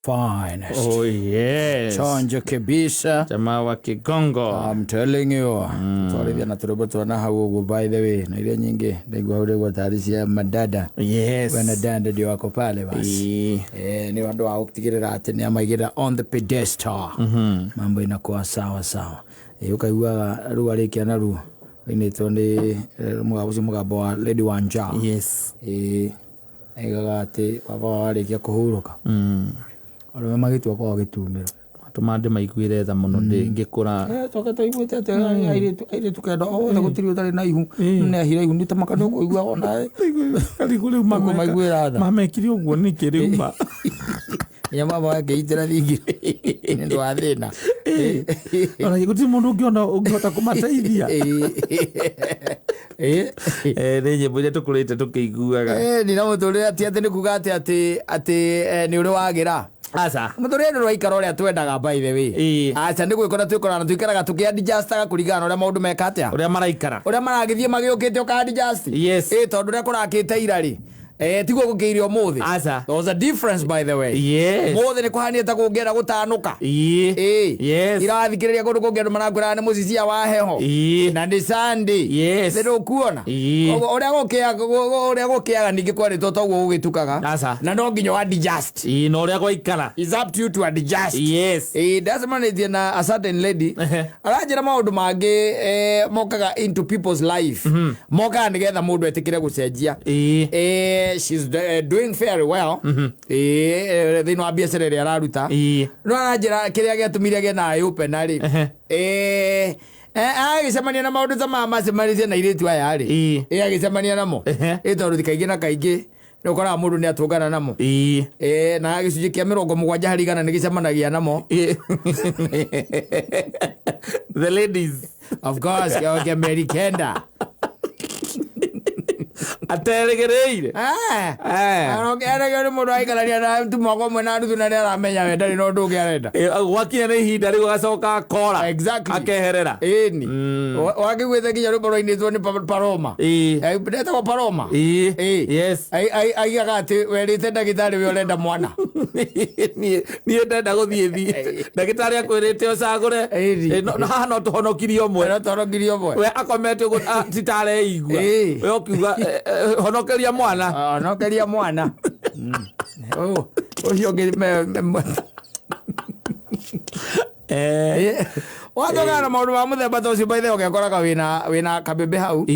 finest. Oh yes. Chonjo kabisa. Jamaa wa Kigongo. I'm telling you. Tuarithia na turoboto na hau by the way. Na ile nyingi ndegwa uregwa tarisia madada. Yes. Wana danda ndio wako pale basi. Ni wando wa kutigirira ati ni amaigira on the pedestal. Mambo inakuwa sawa sawa. Ukaigua ru arikia na ru. Inaitwa ni mugambo wa Lady Wanja. Yes. Aigaga ati baba warikia kuhuruka. Oro magitwa kwa gitumiro. Atumande maiguire tha muno ngikura. Toka taiguite ati aire tukenda o gutiri utari na ihu. Ne hira ihu nitamaka no kuigua ona. Kaligule mako maiguira tha. Mamekiri uguo ni kiriuma. Nyama ba geitira thingi. Ndo athina. Ona gutiri mundu ungiona ungihota kumateithia. Renye buje tukurite tukiguaga. Ni na muturire ati ni kuga ati ni uri wagira. Asa muturire ro ikara uri atwendaga by the way. Acha ndi gwikora twikora twikaraga tukiadjustaga kurigana uri maundu mekatia. Uri maraikara. Uri maragithie magiukite ukaadjust. Yes. Tondu uri kurakite irari. Tiguo gukiirio muthi. Asa. There was a difference by the way. Yes. Muthi ni kuhania ta kungera gutanuka. Yes. Irathikiriria kundu kungera managura ni mucisia wa heho. Na ndi Sunday. Yes. Ndio kuona. Uria gukiaga ningi kwari toto guo ugitukaga. Asa. Na no nginyo adjust. No uria gwaikara. It's up to you to adjust. Yes. That's manage na a certain lady. Arajira maundu mangi mokaga into people's life. Mokaga nigetha mundu etikire gucenjia. She's doing very well. Thino abia serere araruta. No arajira kiria giatumire ge na open ari. Agicemania na maundu ta mama cemanirie na iritu aya ari. Agicemania namo. Tondu thikaingi na kaingi nokora mundu ni atungana namo. Na agicunji kia 70 hari gana ni gicemanagia namo. The ladies. Of course, ya Mary Kenda. Ateregereire. Arogere mundu aikararia na tumoko mwe na ruthu na aramenya we ndari no ndugi arenda. Gwakinya ni ihinda riu gacoka kora. Exactly. Akeherera. Ni. Wakigwethe kinya rumbo roinitwo ni Paloma. Ndeta ko Paloma. Yes. Aigaga ati werite ndagitari we urenda mwana. Ni ndenda guthie. Ndagitari akwirite ocagure. No haha no tuhonokirio mwe. We akomete ugo titare igua. We okiuga honokeria mwana. Oyo ngime watogana maundu ma muthemba tocio by the way ugekoraga wina kabebe hau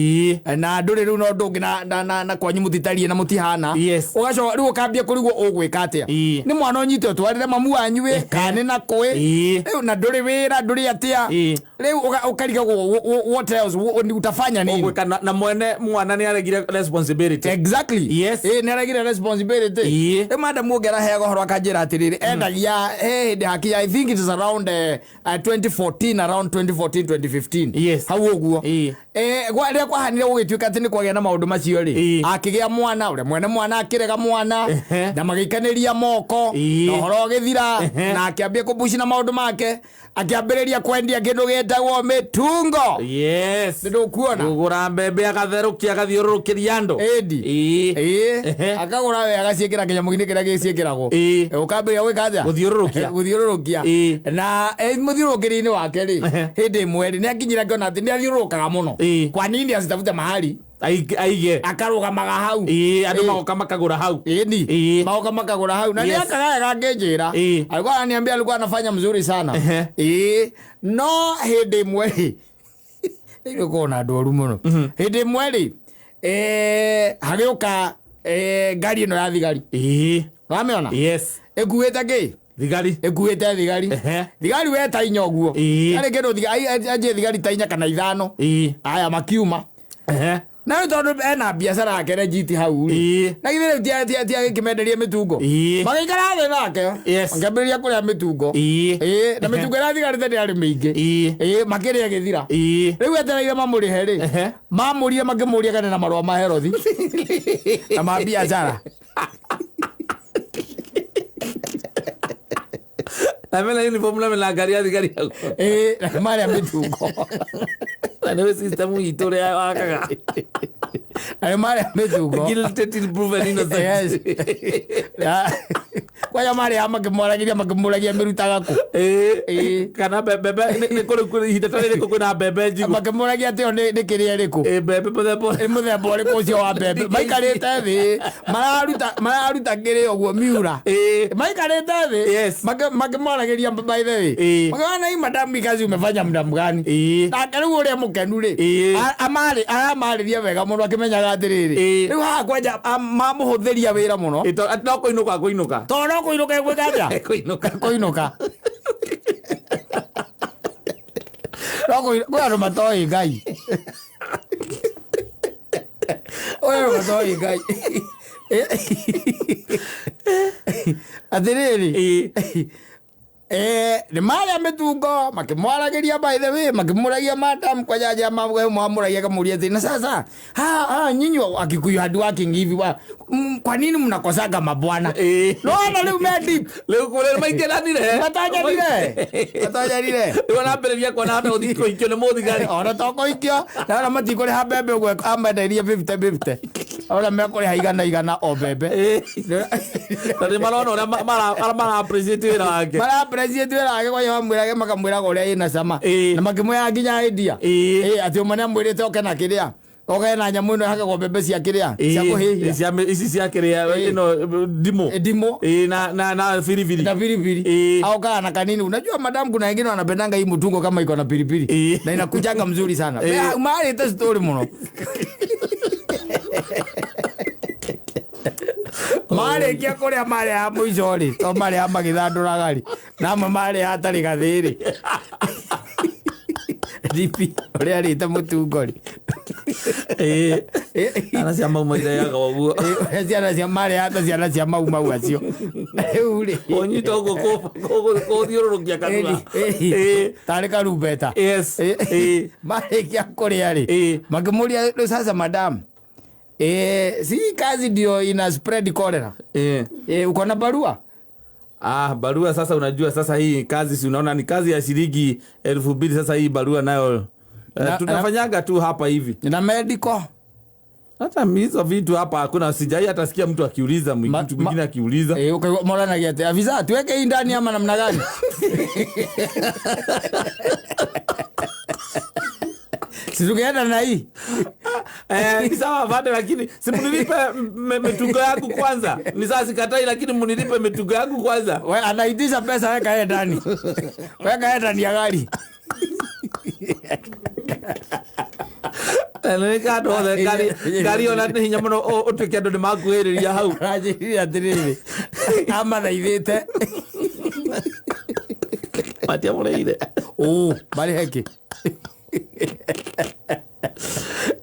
na nduri riu no ndungi na kwanyu mutitarie na mutihana ugacoka riu ukambia kurigwo ugwika atia ni mwana unyite utwarire mamu wanyu we kane na kwe riu na nduri wira nduri atia riu ukariga what else utafanya nini ugwika na mwene mwana ni aregire responsibility. Exactly. Yes. Ni aregire responsibility. Madam ugera hego horo akanjira atiriri endagia hindi haki I think it is around 2014 around 2015. Yes. Hau uguo. Gwa kwahanire gugituika ati ni kwagea na maundu macio ri akigia mwana ure mwene mwana akirega mwana na magikaniria moko no horo githira na akiambia kubushi na maundu make akiambiriria kwendia kindu getagwo mitungo. Yes. Ndio kuona gugura mbembe agatherukia agathiururukiria andu akagura we agaciikira kinya mugini kiria giciikiragwo ukambiria gwika atia guthiururukia na muthiurukiri-ini wake ri hindi imwe ri ni akinyira kiona ati ni athiururukaga muno kwa nini asitafuta mahali aige akarugamaga hau andu magoka makagura hau magoka makagura hau na ni akagaya kangenjira alikuwa ananiambia alikuwa anafanya mzuri sana no hindi imwe ndio kona ndoru muno hindi imwe ri hagiuka ngari ino ya thigari wamiona ekuite ki thigari ekuite thigari we tainya uguo ari kindu aje thigari tainya kana ithano aya makiuma na tondu ena biashara yake legit hau na githire tia kimenderia mitungo magikara thi nake ngambiria kuria mitungo na mitungo ya thigari thani ari mingi makiria githira riu etereire mamurihe ri mamurie makimuria kana na marwa ma herothi na ma biashara amela uniform na mela gari maria mitungo na system itore akaga maria mitungo guilty till proven innocent. Yes. kwa ya mari makimwaragiria mirutaga ku kana bebe ni kuri hita tare ko kuna bebe jigu makimwaragia tio ni kiria riku bebe muthemba uriku ucio wa bebe maikarite thi mararuta ngiri oguo miura maikarite thi makimwaragiria by the way magana hii madam kazi umefanya muda mgani na kariu ule mukenu ri amariria wega muno akimenyaga atiriri riu ha kwanja mamuhuthiria wira muno no kuinuka to no kuinuka gwikaja kuinuka no andu matoi ngai matoi ngai atiriri ni maria mitungo makimwaragiria by the way makimuragia madam kwa jaja mwamuragia kamuria thina sasa nyinyi akikuyu hadi working hivi kwa nini mnakosaga mabwana no leo medip leo kule maigeranire matajarire wana bereria kwa na ndo diko ikyo ne modi gari ona toko ikyo na matiko le habebe gwe amadaria 50-50 ona mekore haigana o bebe tari malona ora mara appreciate wira wake president wera age kwa yamwira makamwira gore ina sama na makimwe nginya idea ati umane mwirite okena kiria okena nyamu ino haka kwa bebe cia kiria cia kuhihia isi cia kiria ino dimo na firifiri au kana kanini unajua madam kuna wengine wanapendanga hii mtungo kama iko na pilipili na inakujanga mzuri sana mali ita story muno mare kia kuria mare ha muicori to mare ha magithandura gari na mare hatari gathiri dipi ore ari ta mutungori ana cia mau maire yaga uguo ciana cia mare hata ciana cia mau acio uri onyito ko thiururukia kanua tare karubeta yes mare kia kuria ri makimuria sasa madam si kazi ndio ina spread cholera. Uko na barua? Barua sasa unajua sasa hii kazi si unaona ni kazi ya shilingi 2,000 sasa hii barua nayo tunafanyaga tu hapa hivi. Na medical? Hata hizo vitu hapa hakuna sijai hata sikia mtu akiuliza mtu mwingine akiuliza. Mbona na kiate afisa tuweke hii ndani ama namna gani? Situgeenda na hii. Ni sawa vade lakini simunilipe metungo yangu kwanza. Ni sasa sikatai lakini munilipe metungo yangu kwanza. Wewe anaitisha pesa weka yeye ndani. Weka yeye ndani ya gari. Nika ndo gari ona hinya muno utuke andu nimakuhiriria hau. Rajiri atiriri. Ama thaithite. Matia mureire. Bali heki.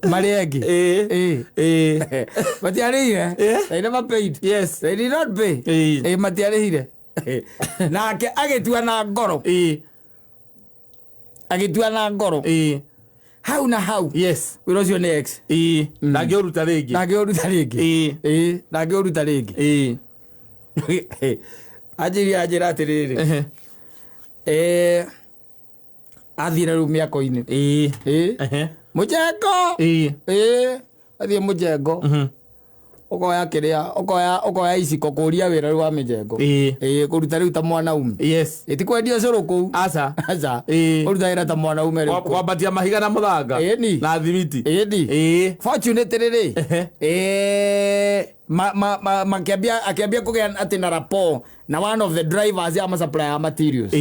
Mariagi. Matiarehire? They never paid. Yes. They did not pay. Matiarehire. Nake agitua na ngoro. Agitua na ngoro. How na how? Yes. Where was your next? Nagioruta rigi. Nagioruta rigi. Ajira atiriri. Athire room yako ini. Mujengo. Athie mujengo. Okoya kiria, okoya iciko kuria wira wa mijengo. Kuruta riu ta mwana ume. Yes. Itikwendia curu ku. Aca. Kuruta ira ta mwana ume riu. Kwabatia mahiga na muthanga. Na thimiti. Fortunate riri. Akiambia kugea ati na rapport na one of the drivers ya supplier materials.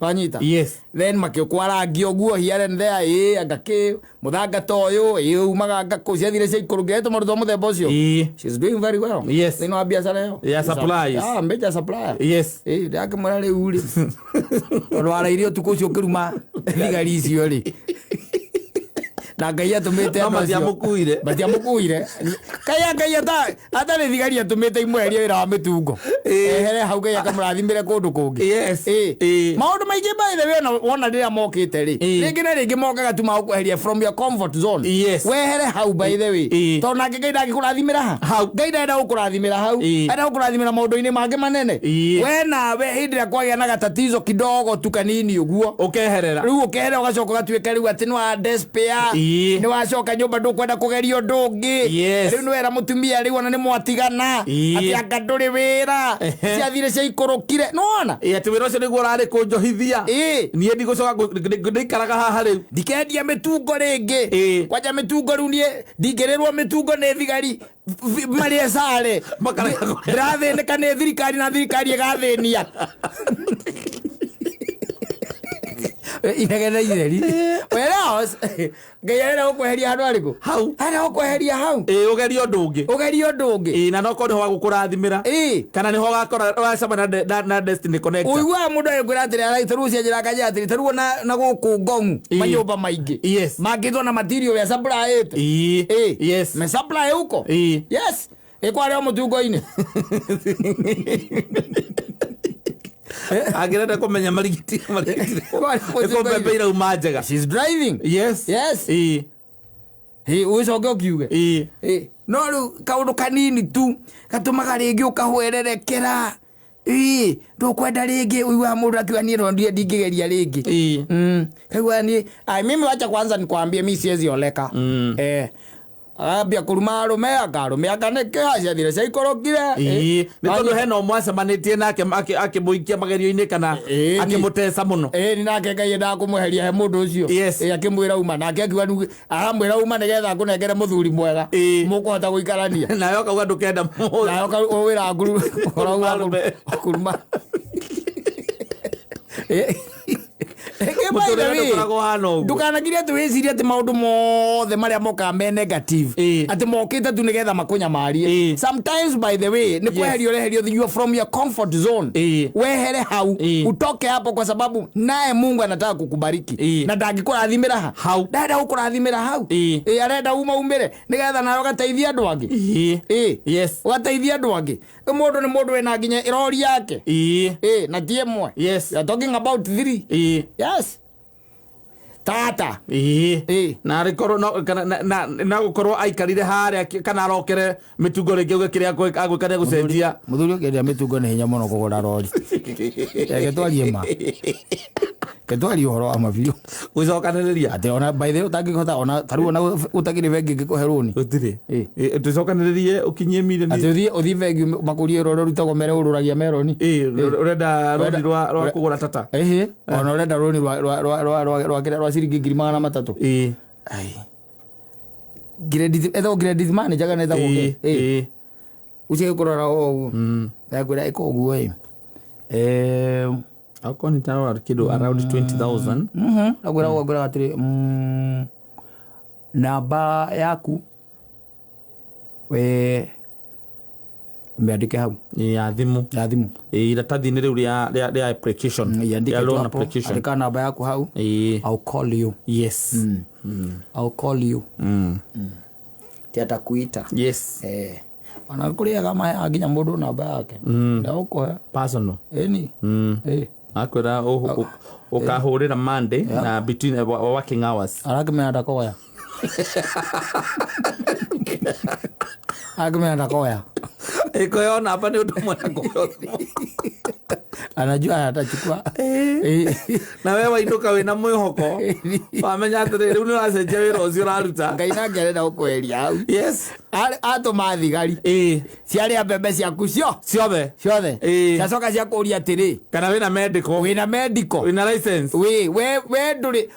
Wanyita. Yes. Then makikwara ngioguo here and there agake muthanga toyo umaga ngakucia thire cia ikurugeto maruto muthemba ucio. She's doing very well. Yes. Thino biashara yo. Yeah, supplies. Mbeja supplier. Yes. Ndake mwana ri uri. Rwara irio tuko ucio kiruma thigari icio ri. Na ngai atumite matiamukuire kaya ata ni thigari atumite imweria wira wa mitungo ehere hau ngai akamurathimire kundu kungi maundu maingi by the way wona rira mokite ri ringi na ringi mokaga tu makuheria from your comfort zone wehere hau by the way to nake ngai ndagikurathimira hau ngai ndenda gukurathimira hau enda gukurathimira maundu-ini mangi manene we nawe hindi ria kwagia na gatatizo kidogo tu kanini uguo ukeherera riu ukeherera ugacoka gatuika riu ati no despair ni wacoka nyumba ndukwenda kugeria ndungi riu ni wera mutumia riu ona ni mwatigana ati anga nduri wira ciathire cia ikurukire nona ati wira ucio niguo urari kunjohithia nie ndigucoka ndikaraga haha riu ndikendia mitungo ringi kwanja mitungo riu nie ndingirirwo mitungo ni thigari marie sare ndirathĩnĩka nĩ thirikari na thirikari ĩgathinia inegene ireri weraos ngeyera ukweheria handu ariku hau ana ukweheria hau ugerio ndungi na noko niho gukurathimira kana niho gakora wacama na Destiny Connect uigwa mundu ayigura atiri araituru cia njira kaja atiri taruo na guku ngongu manyumba maingi mangithwo na material ya supply yes me supply huko yes ikware mutungo-ini agirenda kumenya marigiti ikombembeira umajega she's driving yes ucoke ukiuge no riu kaundu kanini tu gatumaga ringi ukahwererekera ndukwenda ringi uigwa mundu akiuga nie no ndingigeria ringi kaigua nie mimi wacha kwanza nikwambie mimi siwezi oleka abia kuruma arume akaneke aciathire cia ikorokire ni tondu hena mwacemanitie nake akimuikia magerio-ini kana akimutesa muno ni nake Ngai ndakumuheria he mundu ucio akimwira uma nake akiuga aramwira uma nigetha akunengere muthuri mwega mukuhota guikarania nayo kauga ndukenda nayo wira kuruma ndukanagiria ati wicirie ati maundu mothe maria moka me negative ati mokite tu nigetha makunya marie sometimes by the way ni kweherio you from your comfort zone wehere hau utoke hapo kwa sababu naye Mungu anataka kukubariki na ndangikurathimira hau ndenda gukurathimira hau arenda umire nigetha nayo gateithia andu angi ugateithia andu angi mundu ni mundu wina nginya irori yake na tie mwe you are talking about 3 yes tata na rikorwo na gukorwo aikarire haria kana arokere mitungo ringi uge kiria agwikania gucenjia muthuri ukendia mitungo ni hinya muno kugura rori getwarie ma ketwari uhoro wa mabiu ucokaniriria ati ona by the way utangihota ona taruo na utagire vengi ngikuheruni utire tucokaniririe ukinyie milioni ati uthi vengi makurie roro rutagwo mere ururagia meroni urenda roni rwa kugura tata ona urenda roni rwa ciringi 300 ai grade manager kana etagwo ucie kurora uguo yakwira ikoguo akoni tawa kido around 20,000 agura atiri namba yaku we meandike hau ya thimu iratathi-ini riu ria application ya loan application andika namba yaku hau I'll call you I'll call you tiata kuita ana kuria kama aginya mundu namba yake nda uko personal eni akwira ukahurira Monday na between working hours arakimenda koya arakimenda koya ikoyona hapa ni utu mwana koyo anajua atachukua na wewe wainuka wina mwihoko wamenya atiri riu ni wacenjia wira ucio uraruta Ngai nake arenda gukweheria hau atuma thigari ciaria mbembe ciaku ciothe ciacoka ciakuria atiri kana wina medical wina license we nduri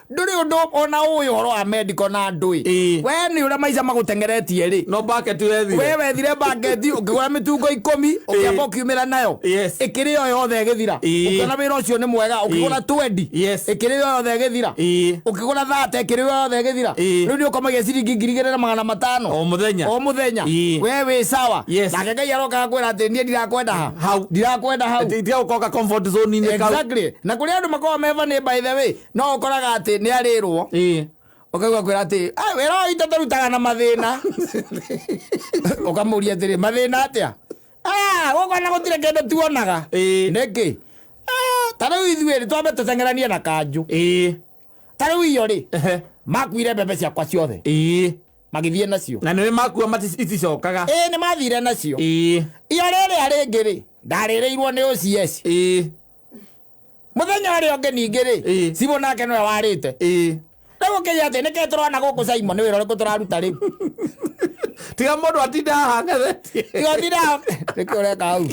undu ona uyu horo wa medical na ndui we ni uria maica magutengeretie ri no bucket wethire we wethire bucket ukigura mitungo 10 ukiamba ukiumira nayo ikiri yo yothe githira ukona wira ucio ni mwega ukigura 20 ikiri yo yothe githira ukigura 30 ikiri yo yothe githira riu ni ukomagia ciringi 2,500 o muthenya we sawa nake Ngai aroka kwira ati nie ndirakwenda hau itia ukoka comfort zone ni exactly na kuri andu makoma meva ni by the way no ukoraga ati ni arirwo ukaigua kwira ati wira itatarutaga na mathina ukamuria atiri mathina atia gukona gutire kindu tuonaga niki tariu ithuiri twambe tutengeranie na kanju tariu iyo ri makuire mbembe ciakwa ciothe magithie nacio na niwe makua maticokaga ni mathire nacio iyo riri aringi ri ndarireirwo ni OCS muthenya uri ungi ningi ri cibo nake niwe warite Rĩu ũkĩgĩa nĩkĩ tũrona gũkũ Simon nĩ wĩra ũrĩkũ tũraruta rĩu tiga mũndũ atinda haha ng'ethetie tiga ũtinda nĩkĩ ũreka hau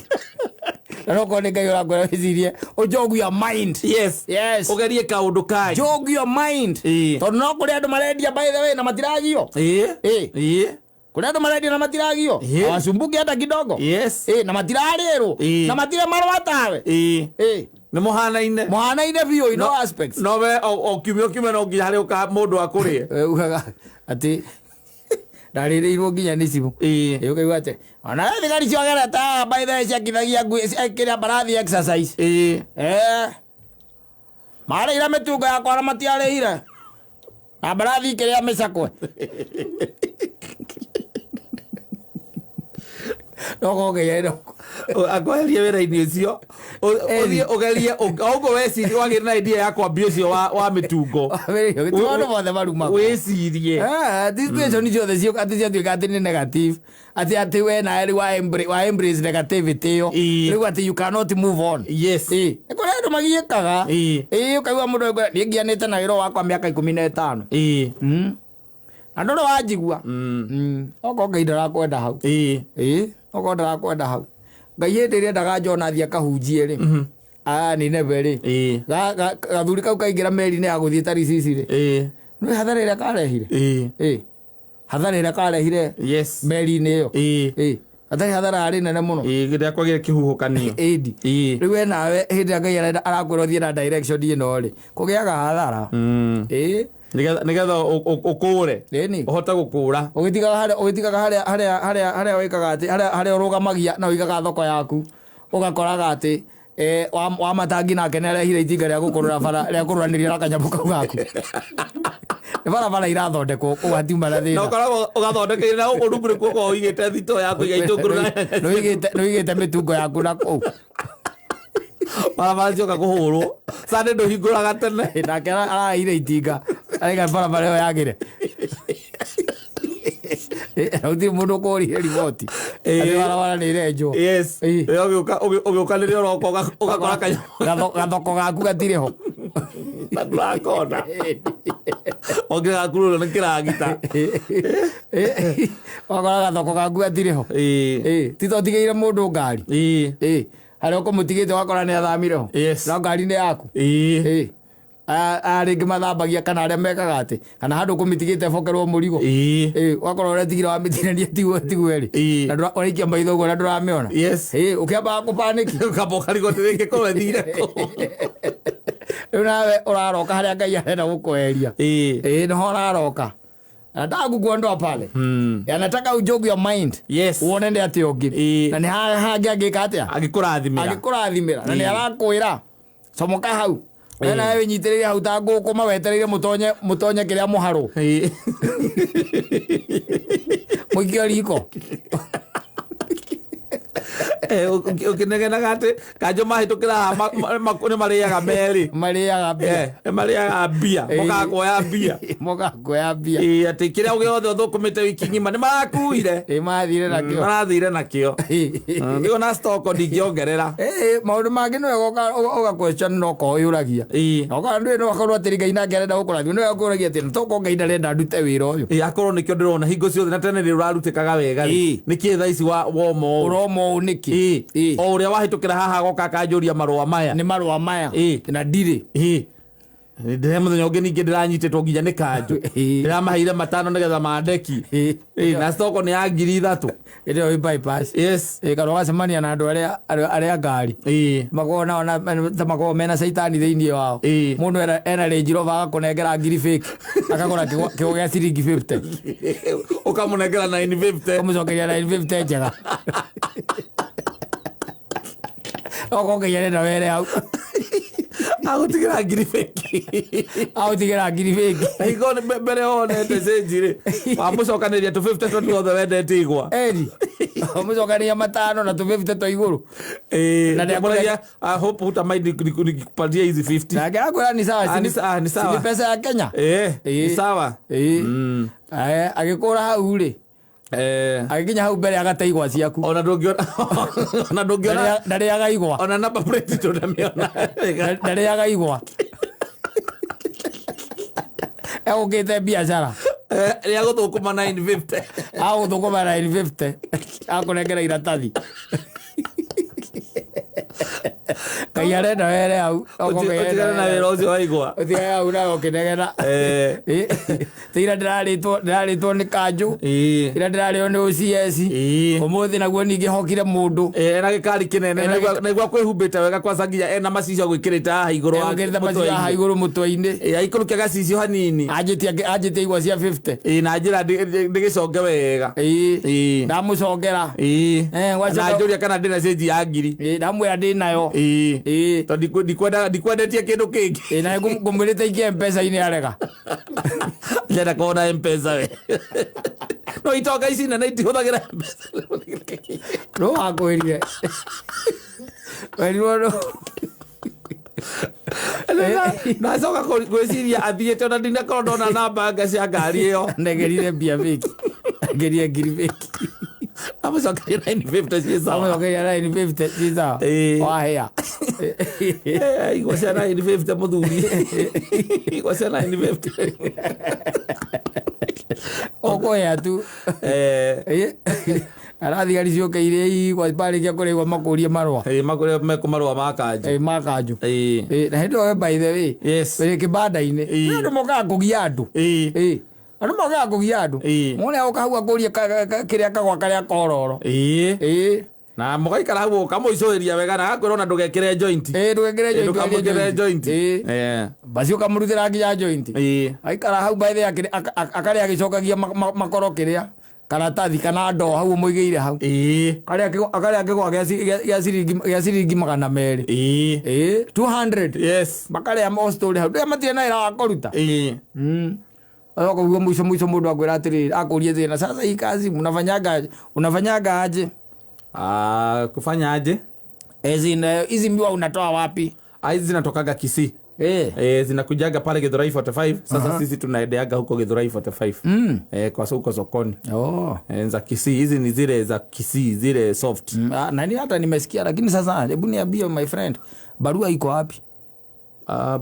Roko nĩ Ngai ũrakwĩra wĩcirie ũjogue your mind. Yes. Ũgerie kaũndũ kanyu. Jogue your mind. Tondũ no kũrĩ andũ marendia by the way na matiragio. Kũrĩ andũ marendia na matiragio. Wasumbuki hata kidogo. Na matirarĩrwo. Na matire marũa tawe. Nĩ mũhanaine biũ in all aspects. No we o kiumia no nginya harĩ ũka mũndũ akũrĩe. Ugaga atĩ ndarĩrĩirwo nginya nĩ cibũ. Ũkaigua atĩ ona thigari ciogera ta by the way ciakithagia kĩrĩa barathi exercise. Marĩire mĩtungo yakwa na matiarĩire. Na barathi kĩrĩa mĩcakwe. Akweherie wĩra-inĩ ũcio ũgerie ũguo wecirie wagĩrĩ na idea ya kwambia ũcio wa mĩtungo wĩcirie situation ciothe atĩ ciatuĩka atĩ nĩ negative atĩ we nawe wa embrace negativity ĩyo rĩu atĩ you cannot move on. Nĩ kũrĩ andũ magiĩkaga ũkaigua mũndũ niĩ ngianĩte na wĩra wakwa mĩaka 15 andũ nĩ wanjigua okorwo Ngai ndarakwenda hau okorwo ndarakwenda hau Ngai hĩndĩ ĩrĩa ndakanjona thiĩ akahunjie rĩ nĩ nebe rĩ gathuri kau kaingĩra meri-inĩ ya gũthiĩ Tarisisi rĩ nĩ hathara ĩrĩa karehire hathara ĩrĩa karehire meri-inĩ ĩyo atarĩ hathara arĩ nene mũno rĩrĩa kwagĩre kĩhuhũkanio rĩu we nawe hĩndĩ ĩrĩa Ngai arakwĩra ũthiĩ na direction ĩno rĩ kũgĩaga hathara nĩgetha ũkũre ũhote gũkũra ũgĩtigaga harĩa wĩkaga atĩ harĩa ũrũgamagia na ũigaga thoko yaku ũgakoraga atĩ wa matangi nake nĩ arehire itinga rĩa gũkũrũra bara rĩa kũrũranĩria na kanyamũ kau gaku nĩ barabara irathondekwo kũu hatiuma na thĩna na ũkoragwo ũgathondekeire na ũrugũrĩ kuoguo ũigĩte thito ya kũiga itũngũrũ nĩ ũigĩte mĩtungo yaku na kũu barabara cioka kũhũrwo Sunday ndũhingũraga tene nake arahire itinga araiga barabara ĩyo yagĩre gũtirĩ mũndũ ũkũrire riboti atĩ barabara nĩ ĩrenjwo ũgĩũka rĩrĩa ũroka ũgakora gathoko gaku gatirĩ ho na ndũrakona ũngĩgakurũrwo nĩ kĩragita ũgakora gathoko gaku gatirĩ ho tito ũtigĩire mũndũ ngari harĩa ũkũmũtigĩte ũgakora nĩ athamire ho na ngari nĩ yaku rĩngĩ mathambagia kana arĩa mekaga atĩ kana handũ ũkũmĩtigĩte bokerwo mũrigo ũgakorwo ũrĩa tigire wamĩtinania tigwe rĩ na ũraikia maitho ũguo na ndũramĩona ũkĩambaga kũpanĩki ũkamba ũkarigwo atĩ rĩngĩ korwo ĩthire rĩu nawe ũraroka harĩa Ngai arenda gũkweheria nĩho ũraroka ndagukuondoa pale anataka ujogue your mind uone nĩ atĩ ũngĩ na nĩ hangĩ angĩka atĩa agĩkũrathimĩra na nĩ arakwĩra comoka hau na wewe nyitĩrĩire hau ta ngũkũma wetereire mũtonye kĩrĩa mũharũ mũikio riko ũkĩnegenaga atĩ kanjũ mahĩtũkĩra nĩ marĩaga merĩ marĩaga mbia mokaga kuoya mbia atĩ kĩrĩa gĩothe ũthũkũmĩte wiki ng'ima nĩ marakuire marathire nakĩo nĩo na stoko ndingĩongerera maũndũ mangĩ nĩ wega ũga question no koyũragia okorwo ndũĩ no akorwo atĩ Ngai nake arenda gũkũrathima nĩ wega ũkũragia atĩ toko Ngai ndarenda ndute wĩra ũyũ akorwo nĩkĩo ndĩrona hingo ciothe na tene nĩ ũrarutĩkaga wega nĩkĩĩ thaa ici ũroma ũũ nĩkĩ o ũrĩa wahĩtũkĩra haha goka akanjũria marũa maya nĩ marũa maya na ndirĩ ndĩre mũthenya ũngĩ ningĩ ndĩranyitĩtwo nginya nĩ kanjũ ndĩramaheire matano nĩgetha mandeki na stoko nĩ ya 3,000 ĩrĩa ĩ bypass kana ũgacemania na andũ arĩa ngari makoragwo mena caitani thĩinĩ wao mũndũ ena Range Rover agakũnengera ngiri fake akagũra kĩgũ gĩa ciringi 50 ũkamũnengera 950 ũmũcokeria 950 njega okongeia nenda were hau agũtigĩra ngiri fake agũtigĩra ngiri fake iko mbere wonete cenjirĩ wamũcokanĩria tũ 50 tuothe wendete igwa ũmũcokanĩria matano na tũ 50 twa igũrũ na ndĩakũragia hope hutamainikupatia hizi 50 na ngĩrakwĩra ni sawa ni sawa ni pesa ya Kenya ni sawa agĩkũra hau rĩ agĩkinya hau mbere agate igwa ciaku ona ndũngĩona ndarĩaga igwa ona number plate ndũnamĩona ndarĩaga igwa egũkĩte biacara rĩa gũthũkũma 950 agũthũkũma 950 akũnengera iratathi Ngai arenda were hau ũtigane na wĩra ũcio waigua ũtigane hau na ũkĩnegena ti ira ndĩrarĩtwo nĩ kanjũ ira ndĩrarĩo nĩ OCS ũmũthĩ naguo ningĩ hokire mũndũ na gĩkari kĩnene naigua kwĩhumbĩte wega kwanza nginya ena macicio gwĩkĩrĩte haha igũrũ mũtwe-inĩ aikũrũkia gacicio hanini anjĩtie igua cia 50 na njĩra ndĩgĩconge wega ndamũcongera na njũria kana ndĩna cĩnji ya ngiri ndamwĩra ndĩnayo tondũ ndikwendetie kĩndũ kĩngĩ na ngũmwĩrĩte ikie M-Pesa-inĩ arega ndĩrenda kuona M-Pesa we no itonga ici nene itihũthagĩra M-Pesa no wakwĩrire werirwo no nacoka gwĩciria athiĩte ona ndinakorwo ndona namba anga cia ngari ĩyo ndegerire mbia bĩki ngerie ngiri bĩki amũcokeria 950 ciĩ sawa amũcokeria 950 ciĩ sawa wahĩa igua cia 950 mũthuri igua cia 950 ũkũhĩa tu arathigari ciũkĩire igua barĩkia kũrĩgua makũrie marũa mekũmarũa makanjũ na hĩndĩ ĩyo by the way wĩ kĩbanda-inĩ andũ mokaga kũgia andũ andũ mokaga kũgia andũ mone ũka hau akũrie kĩrĩa kagwa karĩa kororo na mũgaikara hau ũkamũicũhĩria wega na agakwĩra ona ndũgekĩre joint ndũgekĩre joint basi ũkamũrutĩra nginya joint aikara hau by the way akarĩa agĩcokagia makoro kĩrĩa karatathi kana ndoo hau mũigĩire hau akarĩa kĩgwa gĩa ciringi 200 200 makarĩa mostori hau ndĩa matirĩ na wĩra wa kũruta ayoka huo mwisho mũndũ akwĩra atĩrĩrĩ akũrie thĩna sasa hii kazi unafanyanga aje kufanya aje hizi miwa unatoa wapi hizi zinatokaga Kisii zinakujaga pale Githurai 45 sasa sisi tunaendeaga huko Githurai 45 kwa huko sokoni za Kisii hizi ni zile za Kisii zile soft na ni hata nimesikia lakini sasa hebu niambie my friend barua iko wapi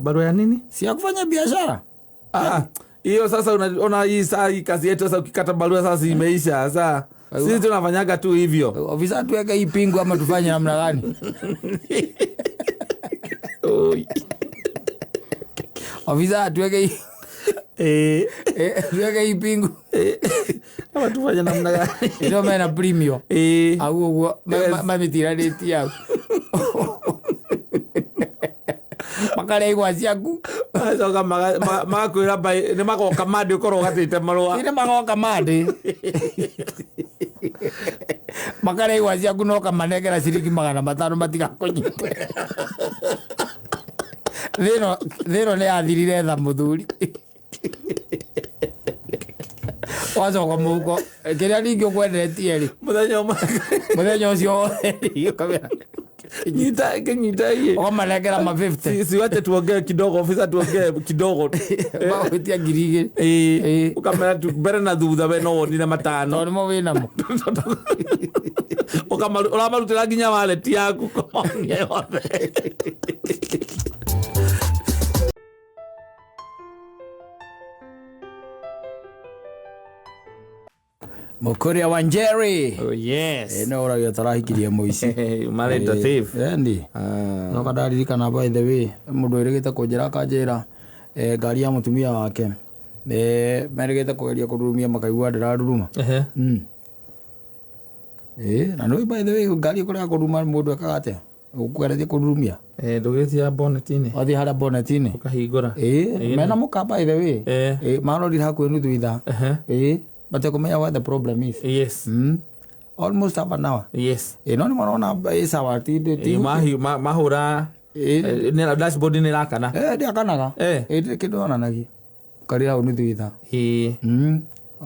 barua ya nini si ya kufanya biashara hiyo sasa unaona hii kazi yetu sasa ukikata barua sasa imeisha sasa sisi tunafanyaga tu hivyo ofisa tuweke hii pingu ama tufanye namna gani ofisa tuweke hii pingu ama tufanye namna gani ndio mena premium au huo mamitiranĩtie au makarĩa igwa ciaku acoka magakwĩra nĩ magoka mandĩ ũkorwo ũgatĩte marũa nĩ magoka mandĩ makarĩa igwa ciaku no kamanengera ciringi 500 matigakũnyite thĩno nĩ yathirire tha mũthuri wacoka mũhuko kĩrĩa ningĩ ũkwendetie-rĩ mũthenya ũcio nyita hii ukamanengera ma 50 si wache tuongee kidogo ofisa tuongee kidogo mawetia ngiri ukamera tu bere na thutha we no wonire matano no mo winamo uramarutĩra nginya wallet yaku komonia yothe Mukuria wa Njeri no uragia tarahikirie muici marenda thief no kadarikana by the way mundu irigite kunjira kanjira ngari ya mutumia wake merigite kugeria kururumia makaigua ndiraruruma na no by the way ngari kuria kuruma mundu akagate ukugeretie kururumia ndugitia bonnet-ini wathi hara bonnet-ini ukahingura mena muka by the way marori hakuhi nuthu itha batekumenya what the problem is almost half an hour no ni mwana sawa ti mahura ni dashboard ni rakana ndi akanaga kindu onanagia karira nuthu itha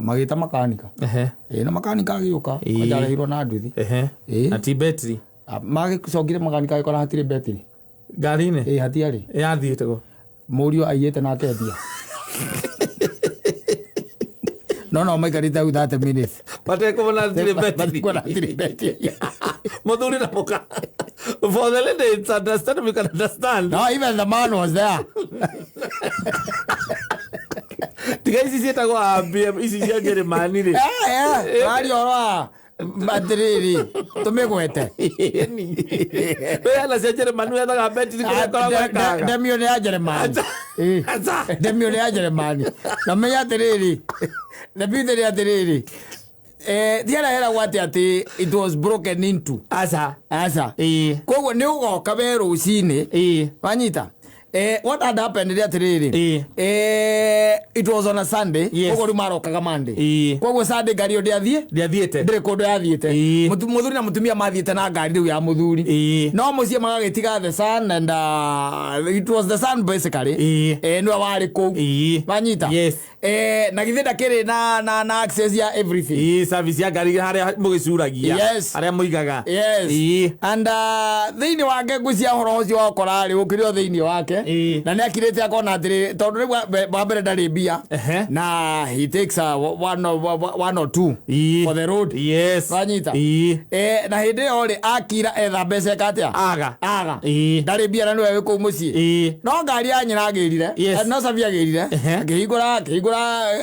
magita makanika na makanika agiuka ajarehirwo na nduthi na ti battery magicongire makanika agikora hatire battery ngari-ini hatiari yathiĩte go mũriũ aiyĩte na akendia no maikarite hau 30 minutes batekũmona hatirĩ battery mũthuri na mũka for the ladies understand we can understand no even the man was there tiga ici ciĩtagwo ambia ici cia Njeremani rĩ wari oroa matiriri tumigwete wena cia Njeremani wethaga betiri kũrĩa ndemio nĩ ya Njeremani ndemio nĩ ya Njeremani na menya atiriri ndebithĩrĩ atiriri thiara hera gwate ati it was broken into asa koguo nĩ ũgoka we rũcinĩ wanyita what had happened is atiriri it was on a Sunday koguo rĩu marokaga Monday koguo Sunday ngari ĩyo ndĩathiĩte ndĩrĩ kũndũ yathiĩte mũthuri na mũtumia mathiĩte na ngari rĩu ya mũthuri no mũciĩ magagĩtiga the son and it was the son basically nĩwe warĩ kũu wanyita na githĩ ndakĩrĩ na access ya everything service ya ngari harĩa mũgĩcuragia harĩa mũigaga and thĩinĩ wake ngwĩcia ũhoro ũcio wakora rĩ ũkĩrĩ o thĩinĩ wake na nĩ akirĩte akona atĩrĩ tondũ rĩu wa mbere ndarĩ mbia na he takes one or two for the road wanyita na hĩndĩ ĩyo rĩ akira etha mbeca ĩkatĩa aga ndarĩ mbia na nĩwe wĩ kũu mũciĩ no ngari ya nyina agĩrire no cabi agĩrire akĩhingũra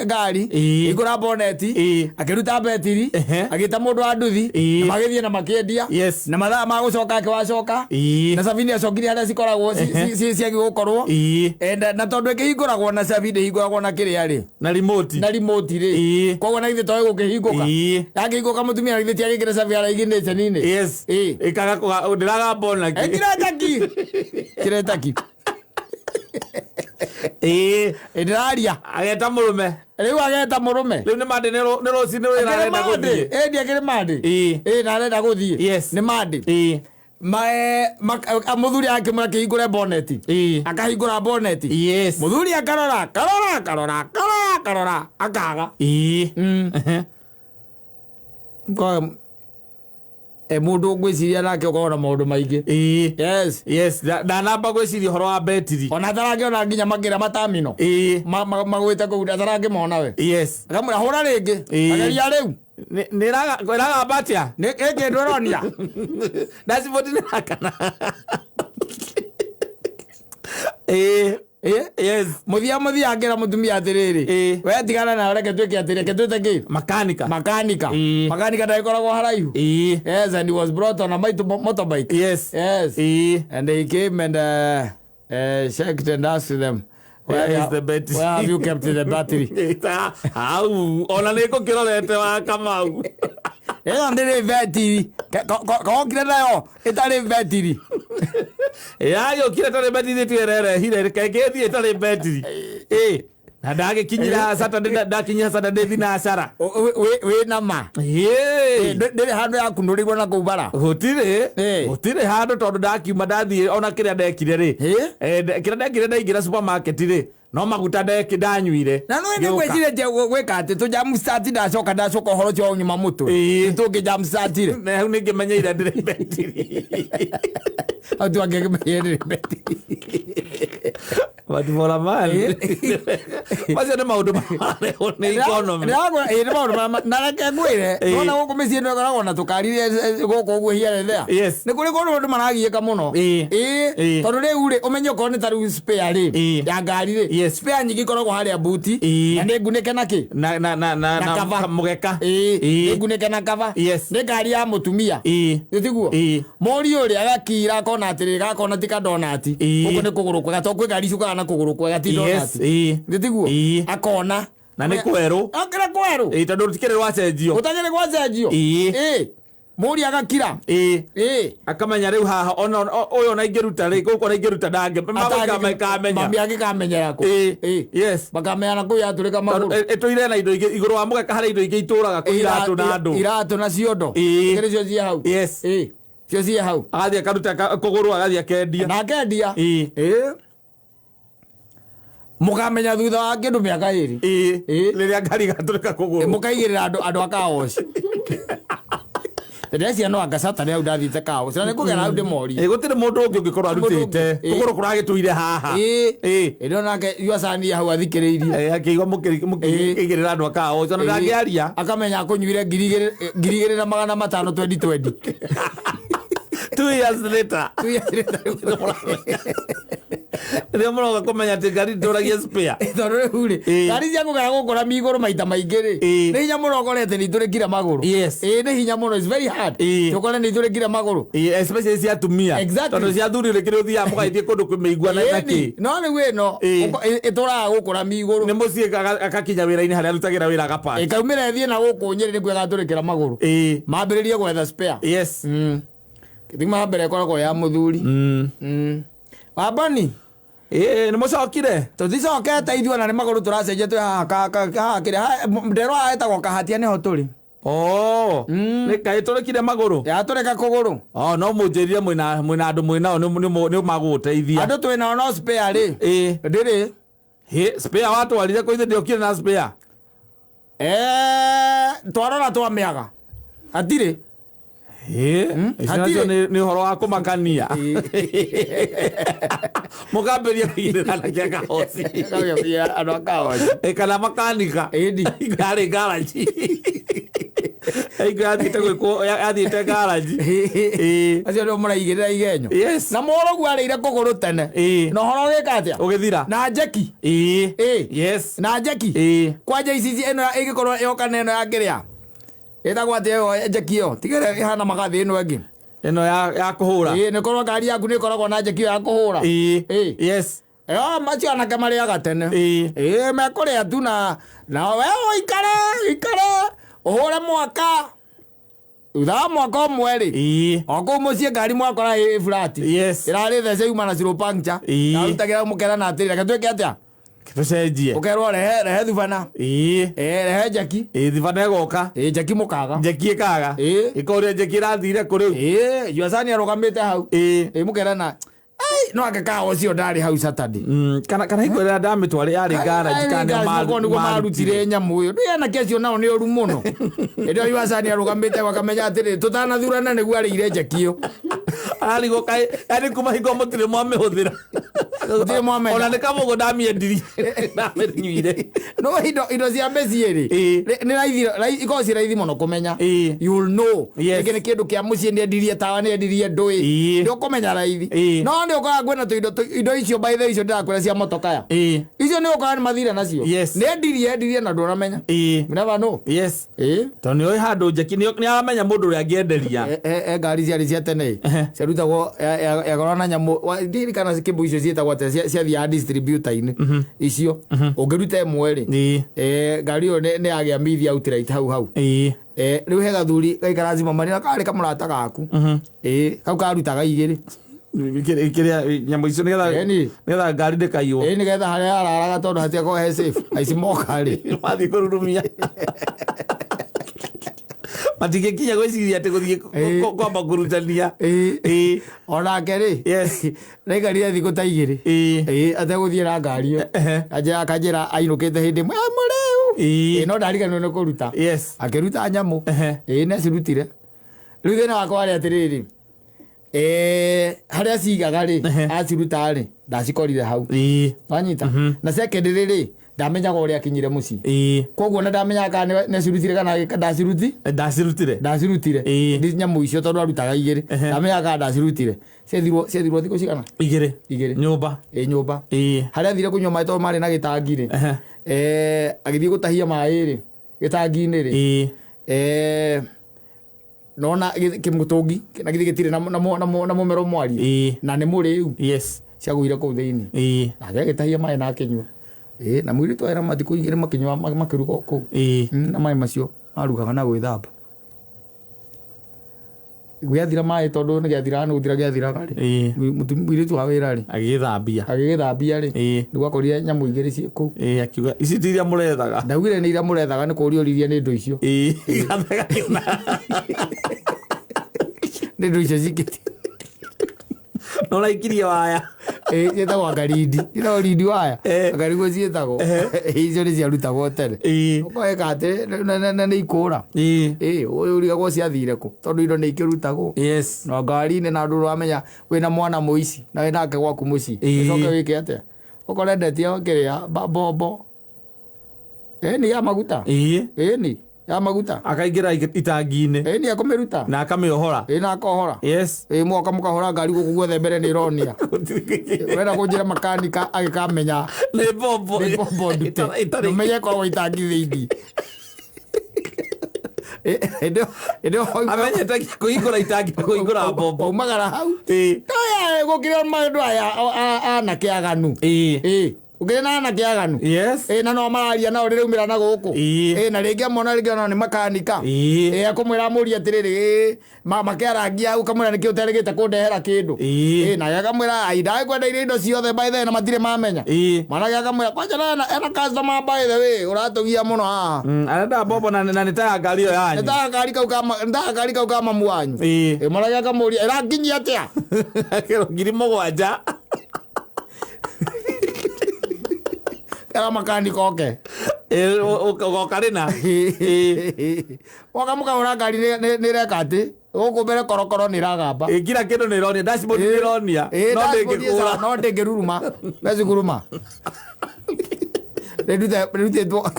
ngari akĩhingũra boneti akĩruta betiri agĩta mũndũ wa nduthi na magĩthiĩ na makĩendia na mathaa ma gũcoka akĩwacoka na cabi nĩ acokire harĩa cikoragwo ciagĩ gũkorwo na tondũ ĩkĩhingũragwo na cabi ndĩhingũragwo na kĩrĩa rĩ na remote rĩ koguo na ithe toĩ gũkĩhingũka yakĩhingũka mũtumia na ithe tiagĩkĩra cabi haraiginĩte nini ĩkaga ndĩraga bonaki kĩretaki ndĩraria ageta mũrũme rĩu ageta mũrũme rĩu nĩ mande nĩ rũcinĩ rũrĩa arenda gũthiĩ ndiakĩrĩ mande na arenda gũthiĩ nĩ mande mũthuri akĩmũra kĩhingũre boneti akahingũra boneti mũthuri akarora akaga mũndũ ngwĩciria nake ũkorwo na maũndũ maingĩ ndanamba gwĩciria ũhoro wa betiri ona atarangĩona nginya makĩra matamino magwĩte kũu atarangĩmona we akamwĩra hũra rĩngĩ ageria rĩu nĩraga batia kĩndũ ĩronia dashboard nĩrakana muthia angĩra mũtumia atĩrĩrĩ we tigana na reke twĩke atĩ reke twĩte kĩ makanika ndagĩkoragwo haraihu and he was brought on a motorbike and they came and checked and asked them where is the battery? Where have you kept the battery? Au ona nĩngũkĩrorete wa Kamau ĩyo ndĩrĩ betiri kogokire nayo ĩtarĩ betiri yagĩũkire ĩtarĩ betiri twĩrerehire kengĩthiĩ ĩtarĩ betiri na ndagĩkinyira Saturday ndakinyira Saturday thinacara wĩ nama ndĩrĩ handũ yakundũrĩirwo na kũu bara gũtirĩ handũ tondũ ndakiuma ndathiĩ ona kĩrĩa ndekire rĩ kĩrĩa ndekire ndaingĩra supermarket rĩ no maguta ndanyuire na no nĩ gwĩciria gwĩka atĩ tũjamu start ndacoka ũhoro ũcio wa ũgima mũtwe tũngĩ jamu start rĩ na hau nĩngĩmenyeire ndĩrĩ betiri hau twangĩmenyeire ndĩrĩ betiri Matibora mali macio nĩ maũndũ marehwo nĩ economy nĩ maũndũ na reke ngwĩre nona gũkũ mĩciĩ nĩ ĩkoragwo na tũkari gũkũ ũguo here and there nĩ kũrĩ kũndũ andũ maragiĩka mũno tondũ rĩu rĩ ũmenye okorwo nĩ ta rĩu spare rĩ ya ngari rĩ spare nyingĩ ikoragwo harĩa buti na nĩ ngunĩke na kĩ na mũgeka nĩ ngunĩke na kava nĩ ngari ya mũtumia tiguo mũriũ rĩ agakira akona atĩrĩ gakona ti kadonati ũguo nĩ kũgũrũ kwega tondũ kwĩ ngari icukaga na kũgũrũ kwega ti donati tiguo akona na nĩ kwerũ akĩra kwerũ tondũ rũtikĩrĩ rwacenjio ũtakĩrĩ rwacenjio mũri agakira akamenya rĩu haha ona ũyũ ona ingĩruta rĩ gũkũ ona ingĩruta mami angĩkamenyera kũ makamenya na kũu yatũrĩka magũrũ ĩtũire na indo igũrũ wa mũgeka harĩ indo ingĩ itũraga kũ iratũ na ciondo kĩrĩ cio ciĩ hau cio ciĩ hau agathiĩ akaruta kũgũrũ agathiĩ akendia na akendia mũkamenya thutha wa kĩndũ mĩaka ĩrĩ rĩrĩa ngari gatũrĩka kũgũrũ mũkaigĩrĩra andũ a kaoci ndĩrecia no anga Saturday au ndathiĩte kaoci na nĩkũgera hau ndĩmorie gũtirĩ mũndũ ũngĩ ũngĩkorwo arutĩte kũgũrũ kũragĩtũire haha ĩno nake yuacania hau athikĩrĩirie akĩigua mũkĩigĩrĩra andũ a kaoci ona ndangĩaria akamenya akũnyuire 2,500 2020 2 years later Ndio mũroga kũmenya atĩ ngari ndũragia spare. Tondũ rĩu rĩ ngari cia kũgera gũkora mĩigũrũ maita maingĩ rĩ nĩ hinya mũno ũkorete nĩ itũrĩkire magũrũ. Nĩ hinya mũno, it's very hard tũkore nĩ itũrĩkire magũrũ, especially cia atumia. Tondũ cia athuri rĩkĩrĩ ũthiaga mũgaithie kũndũ kwĩmĩigua na kĩ. No rĩu ĩno ĩtũraga gũkũra mĩigũrũ, nĩ mũciĩ akakinya wĩra-inĩ harĩa arutagĩra wĩra agapaka, ĩkaumĩra ĩthiĩ na gũkũ Nyĩrĩ nĩkuo ĩgatũrĩkĩra magũrũ, mambĩrĩrie gwetha spare. Thima mbere koragwo ya mũthuri. Wambani nĩ mũcokire tũticokete ithuĩ na nĩ magũrũ tũracenjia twĩ haha kĩrĩa nderwo haha ĩtagwo Kahatia nĩho tũrĩ. Nĩ kaĩ tũrĩkire magũrũ yatũrĩka kũgũrũ. No mũnjĩrire mwĩna andũ mwĩnao nĩ magũgũteithia. Andũ twĩnao no spare rĩ ndĩrĩ spare watwarire kũ ithe ndĩokire na spare twarora twamĩaga hatirĩ. Nĩ ũhoro wa kũmakania mũkambĩria kũigĩrĩra na kĩa kahoci andũ a kahoci kana makanika ngarĩ ngaraji athiĩte gwĩkwo athiĩte ngaraji acio nĩo mũraigĩrĩra igenyo na mũrũguo arĩire kũgũrũ tene na ũhoro gĩka atĩa ũgĩthira na njeki na njeki kwanja ici ĩno ĩgĩkorwo yokana ĩno ya kĩrĩa ĩtagwo atĩ ĩyo njeki ĩyo tigĩre ĩhana magathĩ ĩno ĩngĩ ĩno ya kũhũra nĩ korwo ngari yaku nĩ ĩkoragwo na njeki ĩyo ya kũhũra macio anake marĩaga tene mekũrĩa tu na we ũikare ũhũre mwaka thutha wa mwaka ũmwe rĩ o kũu mũciĩ ngari mwakora ĩ flat ĩrarĩ thece yuma na zero puncture narutagĩra mũkera na atĩrĩ reke twĩke atĩa tũcenjie ũkerwo rehe thubana rehe njeki thubana ĩgoka njeki mũkaga njeki ĩkaga ĩkorĩa njeki ĩrathire kũrĩ Juasani arũgamĩte hau mũkera na no angĩkaga ũcio ndarĩ hau Saturday kana ikwĩrĩra ndamĩtwarĩ yarĩ ngaraji kana nĩguo marutire nyamũ ĩyo rĩu anake acio nao nĩ ũru mũno ĩrĩa Juasani arũgamĩte wakamenya atĩrĩ tũtanathurana nĩguo arĩire njeki ĩyo ararigwo kaĩ yani kuma hingo mũtirĩ mwamĩhũthĩra ona nĩ kamũgũ ndamĩnyuire no indo cia mĩciĩ rĩ ikorwo ci raithi mũno kũmenya you'll know gĩkĩ nĩ kĩndũ kĩa mũciĩ nĩendirie tawa nĩendirie ndũĩ ndũkũmenya raithi no nĩ ũkoraga kwĩna indo icio by the icio ndĩrakwĩra cia motokaya icio nĩ ũkoraga nĩ mathire nacio nĩendirie na ndũramenya never know tondũ nĩ oĩ handũ njeki nĩ aramenya mũndũ ũrĩa angĩenderia ngari ciarĩ cia tene ciarutagwo yakorwo na nyamũ ndirikana kĩmbũ icio ciĩtagwo ciathiaga distributor-inĩ icio ũngĩruta ĩmwe rĩ ngari ĩyo nĩ yagĩa mithi outright hau rĩu he gathuri gaikara cimamarĩ karĩ kamũrata gaku kau karutaga igĩrĩ kĩrĩa nyamũ icio nĩgetha ngari ndĩkaiywo nĩgetha harĩa araraga tondũ hatiakorwo he safe aici moka rĩ mathiĩ kũrurumia matingĩkinya gwĩciria atĩ gũthiĩ kwamba kũrutania onake rĩ naikarire thikũ ta igĩrĩ ategũthiĩ na ngari ĩyo akanjĩra ainũkĩte hĩndĩ ĩmwe mũrĩu no ndariganĩrwo nĩ kũruta akĩruta nyamũ nĩacirutire rĩu thĩna wakwa warĩ atĩrĩrĩ harĩa cigaga rĩ aciruta rĩ ndacikorire hau wanyita na second rĩ ndamenyaga ũrĩa akinyire mũciĩ koguo na ndamenyaga kana nĩacirutire kana ndacirutire nyamũ icio tondũ arutaga igĩrĩ ndamenyaga kana ndacirutire ciathirwo thikũ cigana igĩrĩ nyũmba harĩa athire kũnyua maĩ tondũ marĩ na gĩtangi rĩ agĩthiĩ gũtahia maĩ rĩ gĩtangi-inĩ rĩ nona kĩmũtũngi na githĩ gĩtirĩ na mũmero mwari na nĩ mũrĩu ciagũire kũu thĩinĩ nake agĩtahia maĩ na akĩnyua na mũirĩtu aĩra mathikũ igĩrĩ makĩnyua makĩruga kũu na maĩ macio marugaga na gwĩthamba gĩathira maĩ tondũ nĩ gĩathiraga nĩ gũthira gĩathiraga rĩ mũirĩtu wa wĩra rĩ agĩgĩthambia rĩ nĩguo akorire nyamũ igĩrĩ ciĩ kũu akiuga ici ti iria mũrethaga ndaugire nĩ iria mũrethaga nĩ kũũria ũririe nĩ indo icio nĩ indo icio cikĩti no raikirie waya ciĩtagwo ngarindi ciĩtagwo rindi waya ngariguo ciĩtagwo icio nĩ ciarutagwo tene ũkoeka atĩ na nĩ ikũra ũyũ ũrigagwo ciathire kũ tondũ indo nĩ ikĩrutagwo no ngari-inĩ na andũ ũramenya wĩna mwana mũici na wĩnake gwaku mũciĩ ũcoke wĩke atĩa ũkore ndetia kĩrĩa mbombo nĩ ya maguta nĩ ya maguta akaingira itangi-inĩ nĩ akũmĩruta na akamĩohora na akohora yes mwoka mũkahora ngari gũkũ guothe mbere nĩ ironia wenda kũnjĩra makanika agĩkamenya nĩ bombo ndute ũmenye korwo itangi thĩinĩ amenyete kũhingũra itangi na kũhingũra bombo umagara hau gũkĩrĩ maũndũ aya anake aganu ũkĩrĩ na anake aganu na no mararia nao rĩrĩa umĩra na gũkũ na rĩngĩ amona rĩngĩ ona nĩ makanika akũmwĩra mũria atĩrĩrĩ makĩarangia hau kamwĩra nĩkĩ ũterĩgĩte kũndehera kĩndũ nake akamwĩra ndagĩkwendeire indo ciothe by the way na matirĩ mamenya mwanake akamwĩra kwanja ena customer by the way ũratũgia mũno haha arenda bombo na nĩ ta ngari ĩyo yanyu nĩ ta ngari kau ka mamu wanyu mwanake akamũria ĩrakinyia atĩa ngiri mũgwanja era makanika oke ũgoka rĩna woka mũkahũra ngari nĩ reka atĩ gũkũ mbere korokoro nĩ ragamba kila kĩndũ nĩ ironia dashboard nĩ ironia no ndĩngĩruruma meciguruma rĩrutĩtwo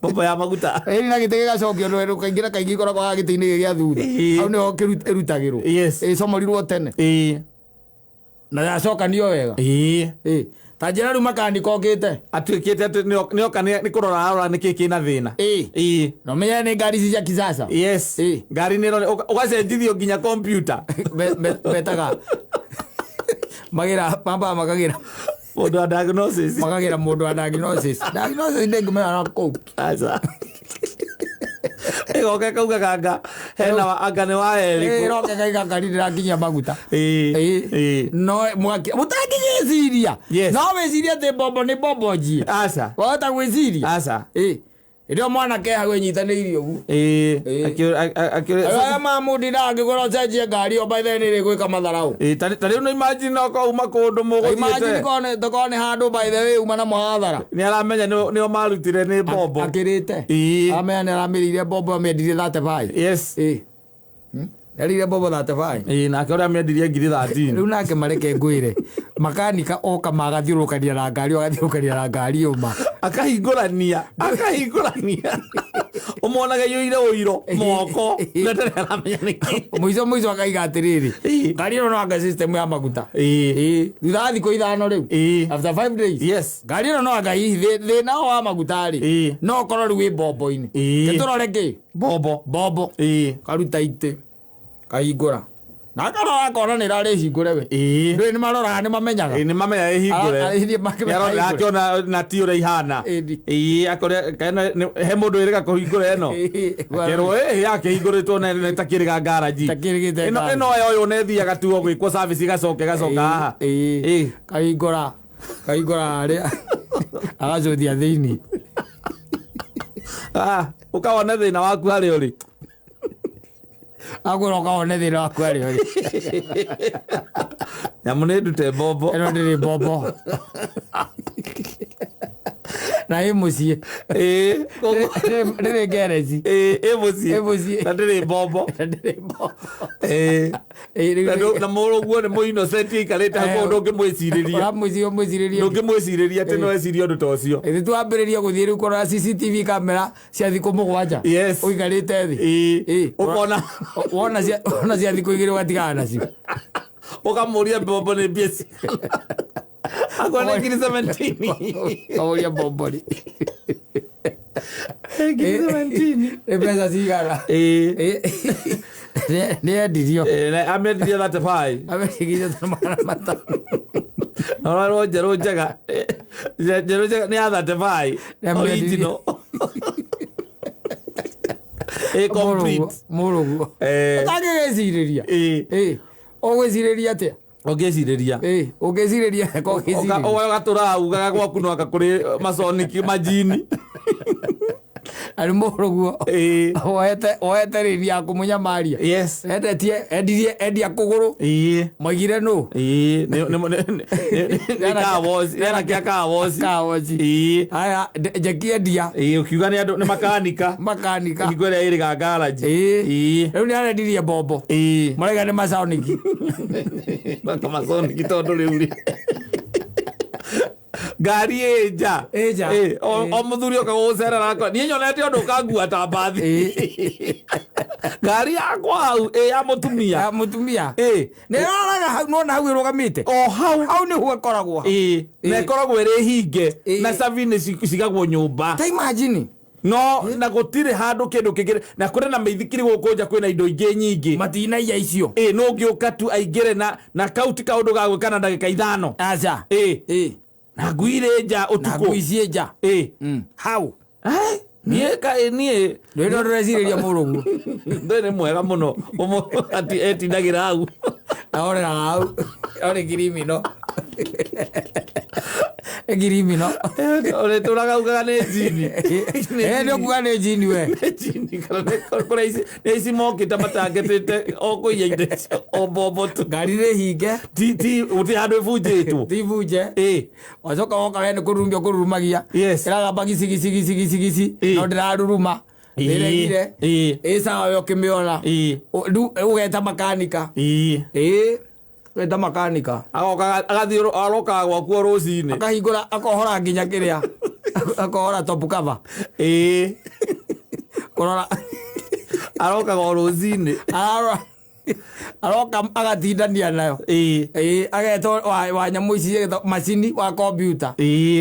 bombo ya maguta na gĩtĩ gĩgacokio kaingĩ kaingĩ ikoragwo ga gĩtĩ-inĩ gĩa thutha hau nĩho ĩrutagĩrwo ĩcomorirwo tene na yacokanio wega ta njĩra rĩu makanika okĩte atuĩkĩte atĩ nĩoka nĩ kũrora arora nĩkĩ kĩna thĩna no menya nĩ ngari ici cia kisasa yes ngari nĩ ũgacenjithio nginya kompiuta betaga makagĩra mũndũ wa diagnosis makagĩra mũndũ wa diagnosis ndĩngĩmenya na kũu ĩgoke kauga ganga hena anga nĩ wa erĩ ĩroke kaiga ngari ndĩrakinyia maguta no mũtangĩgĩciria no wĩciria atĩ bombo nĩ bombo njie aca wahota gwĩciria aca ĩrĩo mwanake hau ĩnyitanĩirio ũguo aya mamũndina angĩkorwo ũcenjie ngari o by the way nĩ ĩrĩgwĩka matharaũ ta rĩu no imagine okauma kũndũ mũgũthiĩte tokorwo nĩ handũ by the way uma na mwathara nĩ aramenya nĩo marutire nĩ bombo akĩrĩte amenya nĩ aramĩrĩire bombo amĩendirie 35 yes erire bombo 35 nake ũrĩa amĩendirie ngiri 13 rĩu nake mareke ngwĩre makanika oka magathiũrũkania na ngari ũma akahingũrania ũmonaga yũire ũiro moko na ndarĩ aramenya nĩkĩ mũico akaiga atĩrĩrĩ ngari ĩno no anga system ya maguta thutha wa thikũ ithano rĩu after 5 days ngari ĩno no anga hihi thĩna wa maguta rĩ no ũkorwo rĩu wĩ bombo-inĩ tũrore kĩ bombo karuta itĩ kahingũra na karora akona nĩ rarĩ hingũre we ndũĩ nĩ maroraga nĩ mamenyaga nĩ mamenya ĩhingũre akĩona na ti ũrĩa ihana he mũndũ ĩrĩga kũhingũra ĩno akerwo yake hingũrĩtwo na takĩrĩga ngaraji ĩno yoyo nethiaga tu gwĩkwo service gacoka haha kahingũra harĩa agacothia thĩinĩ ũkawona thĩna waku harĩa ũrĩ agũra ũkawone thĩna waku harĩa ũrĩ nyamũ nĩ ndute bombo ĩno ndĩrĩ bombo na ĩ mũciĩ ndĩrĩ ngereci mũciĩ na ndĩrĩ bombo na mũrũguo nĩ mũinocenti aikarĩte hau ũndũ ũngĩmwĩcirĩria atĩ no ecirie ũndũ ta ũcio ĩthĩ twambĩrĩria gũthiĩ rĩu kũrora CCTV kamera cia thikũ mũgwanja ũikarĩte thĩ wona cia thikũ igĩrĩ ũgatigana nacio ũkamũria bombo nĩ mbia akona ngiri 17 kaũria bombori ngiri 17 nĩ mbeca cigana nĩ endirio amĩendirie 35 amĩendirie 500 norarwo njerũ njega nĩ ya 35 original complete mũrũguo ũtangĩgĩcirĩria ũgwĩcirĩria atĩa ũngĩcirĩria ũgatũra ugaga gwaku no akakũrĩ maconiki majini arĩ mũrũguo ohete rĩri ya kũmũnyamaria endirie endia kũgũrũ moigire nũ nĩkĩa kawoci aya njeki endia ũkiuga nĩ makanika hingo ĩrĩa ĩrĩga ngaraji rĩu nĩ arendirie bombo maraiga nĩ maconiki maconiki tondũ rĩu rĩ ngari eja o muthuri oka gucerera nakwa nie nyonete undu kangua ta mbathi ngari yakwa hau ya mutumia ne araga hau no na hau irugamite o hau ni huwa koragwo na koragwo iri hinge na savini cigagwo nyumba ta imagine no na gutire handu kindu kingire na kuri na meithikiri guku nja kwina indo ingi nyingi matina iya icio no ngiuka tu aingire na kauti kaundu ga gwikana ndagika 5 aca na nguire nja utuku na nguicie nja hau nie rero reciria murungu ndene mwega muno ati etindagira hau ahora hau ore girimino girimino ore turaga ugaga ne jini ndio kuga ne jini we jini kora isi moki tamatangete oko yinde obobo tu garire hinge ti uti handu bujitwo ti buje wacoka woka wene kururumagia iraga bagi sigisi no ndiraruruma ndĩregire sawa we ũkĩmĩona ũgeta makanika weta makanika agathiĩ arokaga gwakuo rũcinĩ akahingũra akohora nginya kĩrĩa akohora top cover kũrora arokaga o rũcinĩ aroka agatindania nayo agetwo wa nyamũ ici macini wa kompiuta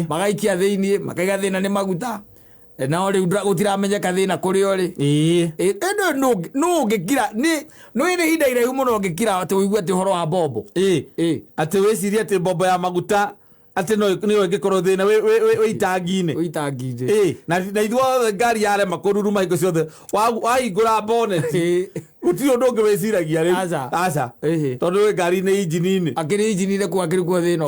magaikia thĩinĩ makaiga thĩna nĩ maguta na ori gutiramenyeka thina kuri ori no ngikira no ire hinda iraihu muno ngikira ati uigua ati horo wa bombo ati weciria ati bombo ya maguta ati no ngikorwo thina we itangine na ithuothe ngari yare makururuma hingo ciothe wahingũra bonnet gutiri undu ungi weciragia riu aca tondu we ngari nĩ injini-inĩ akĩrĩ injini-inĩ kwakĩrĩ kuo thĩna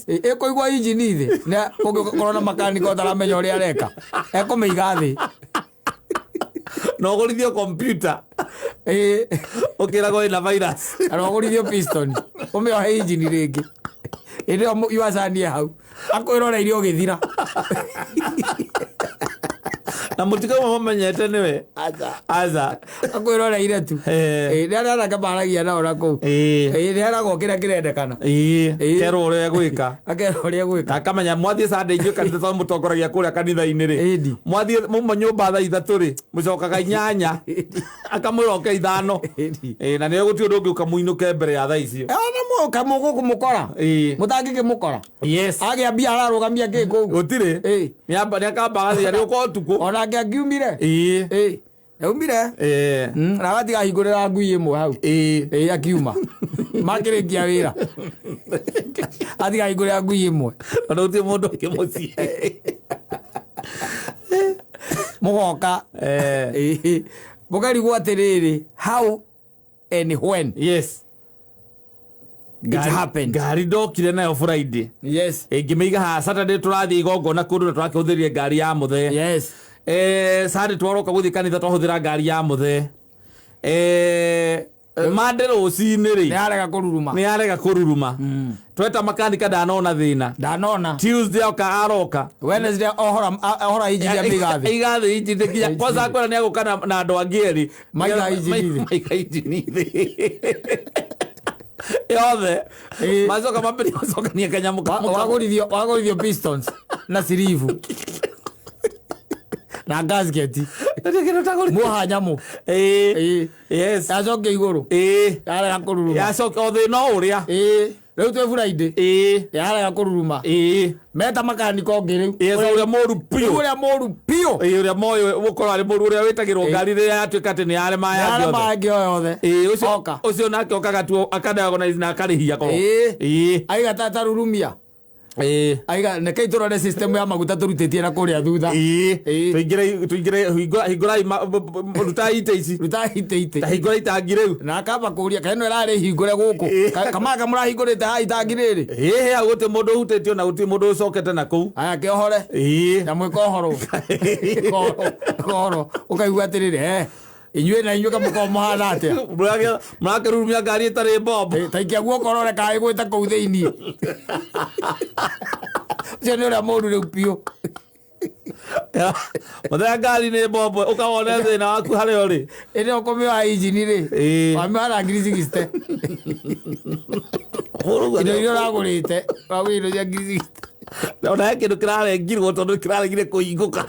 ĩkũigua injini thĩ na ũngĩkorwo na makanika ũtaramenya ũrĩa areka ekũmĩiga thĩ na ũgũrithio kompiuta ũkĩragwo ĩna virus kana ũgũrithio piston ũmĩohe injini rĩngĩ ĩrĩa yuacanie hau akwĩroreire ũgĩthira na mũtikauma mamenyete nĩwe aca akwĩroreire tu nĩararaka maragia nao nakũu nĩaragwo kĩrĩa kĩrendekana kerwo ũrĩa gwĩka akerwo ũrĩa gwĩka akamenya mwathiĩ Sunday inyuĩ kanitha tondũ mũtongoragia kũrĩa kanitha-inĩ rĩ mwathiĩ mauma nyũmba thaa 3 rĩ mũcokaga 8 akamwĩra oke 5 na nĩwe gũtirĩ ũndũ ũngĩ ũkamũinũke mbere ya thaa icio kamũgũ kũmũkora mũtangĩkĩmũkora agĩambia ararũgamia kĩ kũu gũtirĩ nĩakamba agathiĩ arĩ ũko ũtukũ onake akiumire aumire na agatiga hingũrĩra ngui ĩmwe hau akiuma makĩrĩkia wĩra atiga hingũrĩra ngui ĩmwe tondũ gũtirĩ mũndũ ũngĩ mũciĩ mũgoka mũkarigwo atĩrĩrĩ how and when it happened ngari ndokire nayo Friday ngĩmĩiga haha Saturday tũrathiĩ igongona kũndũ na tũrakĩhũthĩrire ngari ya mũthee Sunday twaroka gũthiĩ kanitha twahũthĩra ngari ya mũthee Monday rũcinĩ rĩ nĩarega kũruruma tweta makanika ndanona thĩna Tuesday aroka Wednesday ohora injini amĩigathĩ igathĩ injini nginya kwanza akwĩra nĩagũka na andũ angĩ erĩ maiga injini thĩ yothe macoka mambĩrĩria macokania kanyamũ wagũrithio pistons na sirivu na gasket muoha nyamũ yacokia igũrũ yarega kũruruma yacokia o thĩna ũrĩa rĩu twĩ Friday yarega kũruruma meta makanika ũngĩ rĩu ũrĩa mũru piũ ũrĩa moĩ gũkorwo arĩ mũru ũrĩa wĩtagĩrwo ngari rĩrĩa yatuĩka atĩ nĩ yarema yangĩ o yothe ũcio nake okaga akadiagonize na akarĩhia korwo aiga tatarurumia aiga neke iturore system ya maguta turutĩtie na kũrĩa thutha tuingĩre hingũrai rutai ite ici ta hingũra itangi rĩu na akamba kũria kana ĩno ĩrarĩ hingũre gũkũ kamaka mũrahingũrĩte haha itangi rĩrĩ hau gũtirĩ mũndũ ũhutĩtio na gũtirĩ mũndũ ũcokete na kũu aya kĩohore nyamũ ĩkohorwo ũkaigua atĩrĩrĩ inyuĩ na inyuĩ kamũkorwo mũhana atĩa mũrakĩrurumia ngari ĩtarĩ mbombo taikia guoko rore kaĩ gwĩta kũu thĩinĩ ũcio nĩ ũrĩa mũru rĩu piũ mũthenya ngari nĩ mbombo ũkawone thĩna waku harĩa ũrĩ ĩrĩa ũkũmĩoha injini rĩ wamĩoha na ngiri 60 indo iria ũragũrĩte wagũrĩ indo cia ngiri 60 Ona kindu kirarengirwo tondu kirarengire kuinguka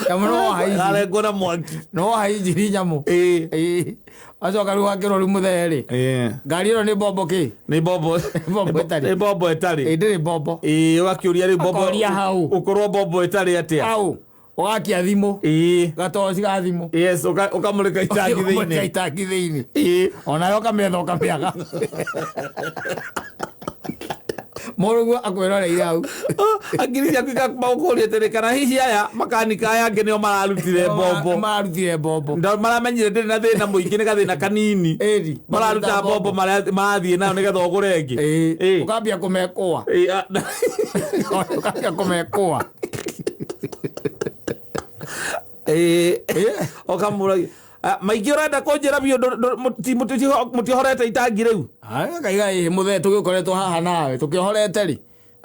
no haizi arengwo na mwaki no haizi nyamu acoka riu wakirwo riu mutheri ngari ino ni bombo ki ni bombo etari ni bombo etari ndiri bombo wakiuria riu bombo ukoria hau ukorwo bombo etari atia hau ugakia thimu gatoci ga thimu yes ukamurika itangi thiini itangi thiini onayo kametha ukamĩaga Morugu akwiroreire hau akiri ciaku ikakũria atĩrĩ kana hihi aya makanika aya angĩ nĩo mararutire bombo maramenyire ndĩrĩ na thĩna mũingĩ nĩ gathĩna kanini mararuta bombo marathiĩ nayo nĩgetha ũgũre ĩngĩ ũkambia kũmekũa ũkamũragia maingĩ ũrenda kũnjĩra biũ mũtihorete itangi rĩu kaiga ĩ mũthee tũgĩkoretwo haha nawe tũkĩhorete rĩ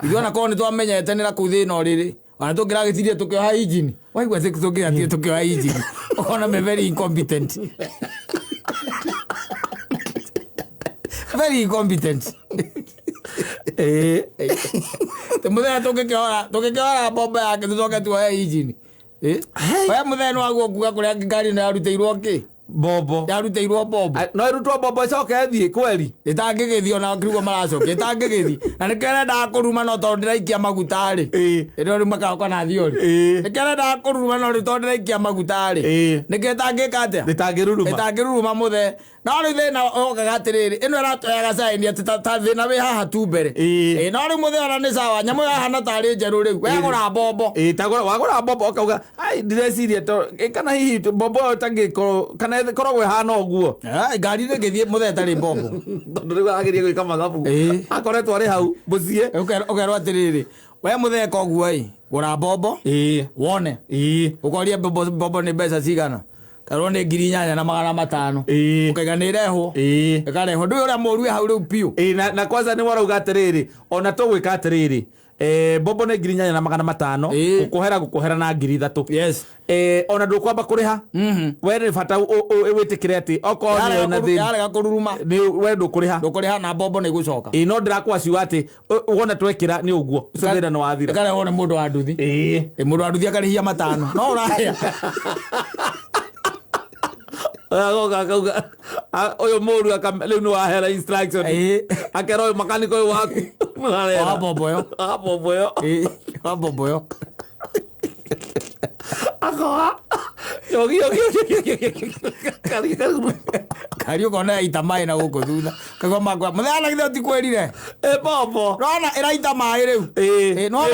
ithuĩ ona korwo nĩ twamenyete nĩ na kũu thĩna ũrĩrĩ ona tũngĩragĩtirie tũkĩoha injini waigua tũngĩratie tũkĩoha injini ona me very incompetent very incompetent mũthee tũngĩkĩhora bombo yake tũcoke tuohe injini we mũthee nĩ waguo kuga kũrĩa ngari nĩ yarutĩirwo kĩ bombo yarutĩirwo bombo no ĩrutwo bombo ĩcoke thiĩ kweri ĩtangĩgĩthiĩ ona kiugo maracokia ĩtangĩgĩthiĩ na nĩkĩo yendaga kũruma no tondũ ndĩraikia maguta rĩ ĩno rĩu makaoka na thiorĩ nĩkĩo yendaga kũruma no tondũ ndĩraikia maguta rĩ nĩkĩo ĩtangĩka atĩa ĩtangĩruruma mũthee no rĩu thĩna okaga atĩrĩrĩ ĩno ĩratũheaga caĩni atĩ ta thĩna wĩ haha tu mbere no rĩu mũthee ona nĩ sawa nyamũ yahana tarĩ njerũ rĩu wagũra bombo wagũra bombo ũkauga ndireciria kana hihi bombo ĩyo ĩtangĩkorwo kana ĩkoragwo ĩhana ũguo ngari ndĩngĩthiĩ mũthee ĩtarĩ bombo tondũ rĩu ageria gwĩka mathabu akoretwo arĩ hau mũciĩ ũkerwo atĩrĩrĩ we mũthee koguo gũra bombo wone ũkoria bombo nĩ mbeca cigana karwo nĩ 8,500 ũkaiga nĩ irehwo ĩkarehwo ndũĩ ũrĩa mũru hau rĩu piũ na kwanza nĩ warauga atĩrĩrĩ ona tũgwĩka atĩrĩrĩ bombo nĩ 8,500 gũkũhera na 3,000 ona ndũkwamba kũrĩha we nĩ bata wĩtĩkĩre atĩ okorwo nĩ na thĩna yarega kũruruma we ndũkũrĩha na bombo nĩ gũcoka no ndĩrakwaciuga atĩ wona twekĩra nĩ ũguo ũcio thĩna nĩ wathira ĩkarehwo nĩ mũndũ wa nduthi mũndũ wa nduthi akarĩhia 5 no ũrahĩa akauga ũyũ mũru rĩu nĩ wahera instruction akera ũyũ makaniko ũyũ waku wa bombo ĩyo akoa kari ũkona yaita maĩ na gũkũ thutha kaigua makwa mũthee anagithe ũtikwĩrire bombo rona ĩraita maĩ rĩu ĩno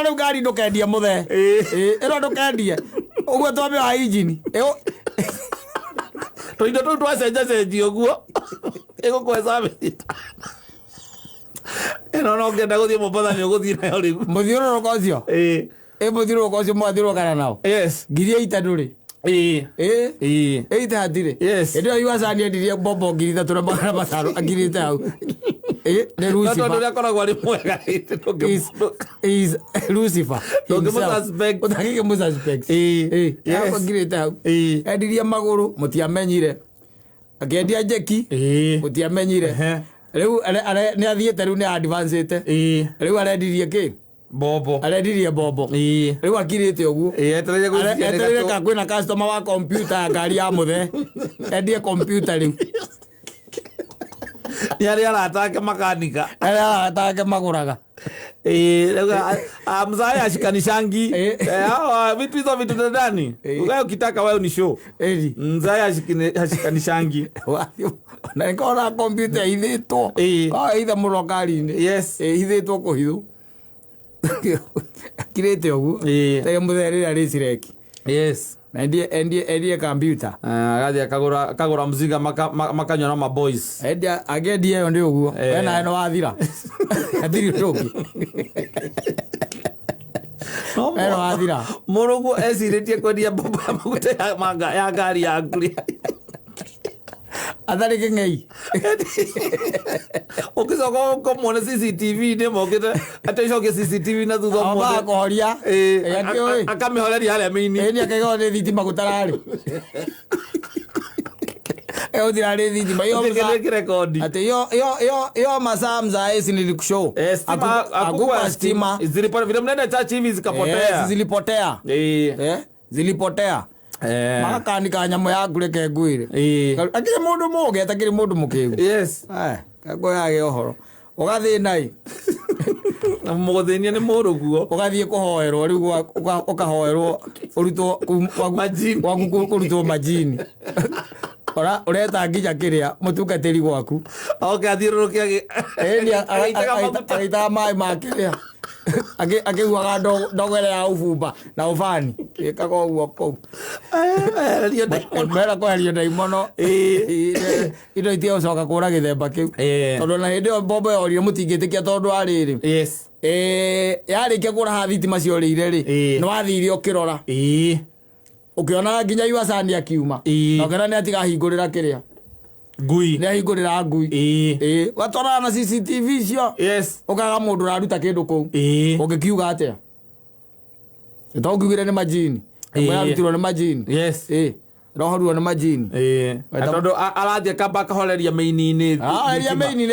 rĩu ngari ndũkendie mũthee ĩno ndũkendie ũguo twamĩoha injini tũindo tũu twacenjacenjia ũguo ĩgũkweca mĩita ĩno no ngenda gũthiĩ Mombatha nĩ ũgũthiĩ nayo rĩu mũthiũrũrũka ũcio mũthiũrũrũka ũcio mwathirũkana nao ngiri 8 ndũrĩ 8 hatirĩ ĩndĩ ĩyo Iwasani endirie bombo 3,500 angirĩte hau nĩ Lucifer akoragwo arĩ mwega is Lucifer ũtangĩkĩmũsuspect ngirĩte hau endirie magũrũ mũtiamenyire akĩendia njeki mũtiamenyire rĩu nĩ athiĩte rĩu nĩ advancete rĩu arendirie kĩ bombo arendirie bombo rĩu akirĩte ũguo etereire ka kwĩna customer wa computer ya ngari ya mũthee endie computer rĩu nĩ arĩa aratake makanika magũraga mzaya ashikanishangi vitu hizo vitu za ndani wewe ukitaka wewe ni show mzaya ashikanishangi na nikaona computer ithĩtwo ithe mũno ngari-inĩ ithĩtwo kũhithũ akirĩte ũguo tege mũthee rĩrĩa rĩcireki na endie computer agathi akagũra mzinga makanywa na maboys angĩendie ĩyo nĩ ũguo wena ĩno wathira athiri ũndũ ũngĩ ĩno wathira mũrũguo ecirĩtie kwendia bombo ya maguta ya ngari yaku atharĩ kĩng'ei ũkĩcoka ũkomwone CCTV nĩ mokĩte atĩcokie CCTV na thutha mũndũ akũhoria akamĩhoreria harĩa mĩini nĩ akaiga nĩ thitima gũtararĩ uthirari thitima yo masamza nilikushow akupa stima vile mnaenda church hivi zikapotea. Zilipotea makakanika nyamo yaku reke ngwire akiri mundu muge atakiri mundu mukiu kago yage ohoro ugathi nai mugothenia ni muru guo ugathie kuhoerwo riu ukahoerwo urutwo waku kurutwo majini ureta nginya kiria mutungatiri gwaku athiururukia agaitaga mai ma kiria akiguaga ndogere ya ubumba na ubani ikaga uguo kou mera kweherio ndaimono indo itiocoka kura githemba kiu tondu na hindi io mbombo yorire mutingitikia tondu ariri yarikia kuraha thitima ciorire ri niwathire ukirora ukiona nginya Yuasani akiuma ogera ni atigahingurira kiria ngui ni ahingurira ngui watwara na CCTV cio ukaga mundu raruta kindu kou ungikiuga atia tongiugire ni majini mwarutirwo ni majini rohorwo ni majini tondu arathie kamba kahoreria meini-ini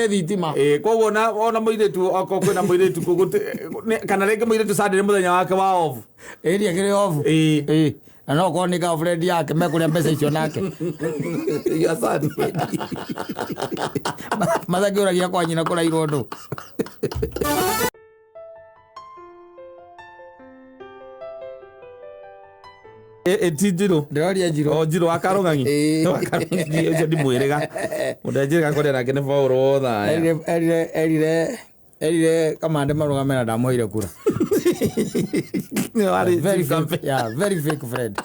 thitima koguo ona muiritu oko kwina muiritu kana rĩngĩ muiritu Sunday nĩ mũthenya wake wa off ĩrĩa kĩrĩ off na no korwo nĩ girlfriend yake mekũrĩa mbeca icio nake mathagĩũragia kwa nyina kũrairwo ndũ Njirũ ndĩroria Njirũ wa Karũng'ang'i ũcio ndimwĩrĩga mũndũ Njirũ akorĩa nake nĩ Paul Othaya erire kamande marũgame na ndamũheire kura very fake friend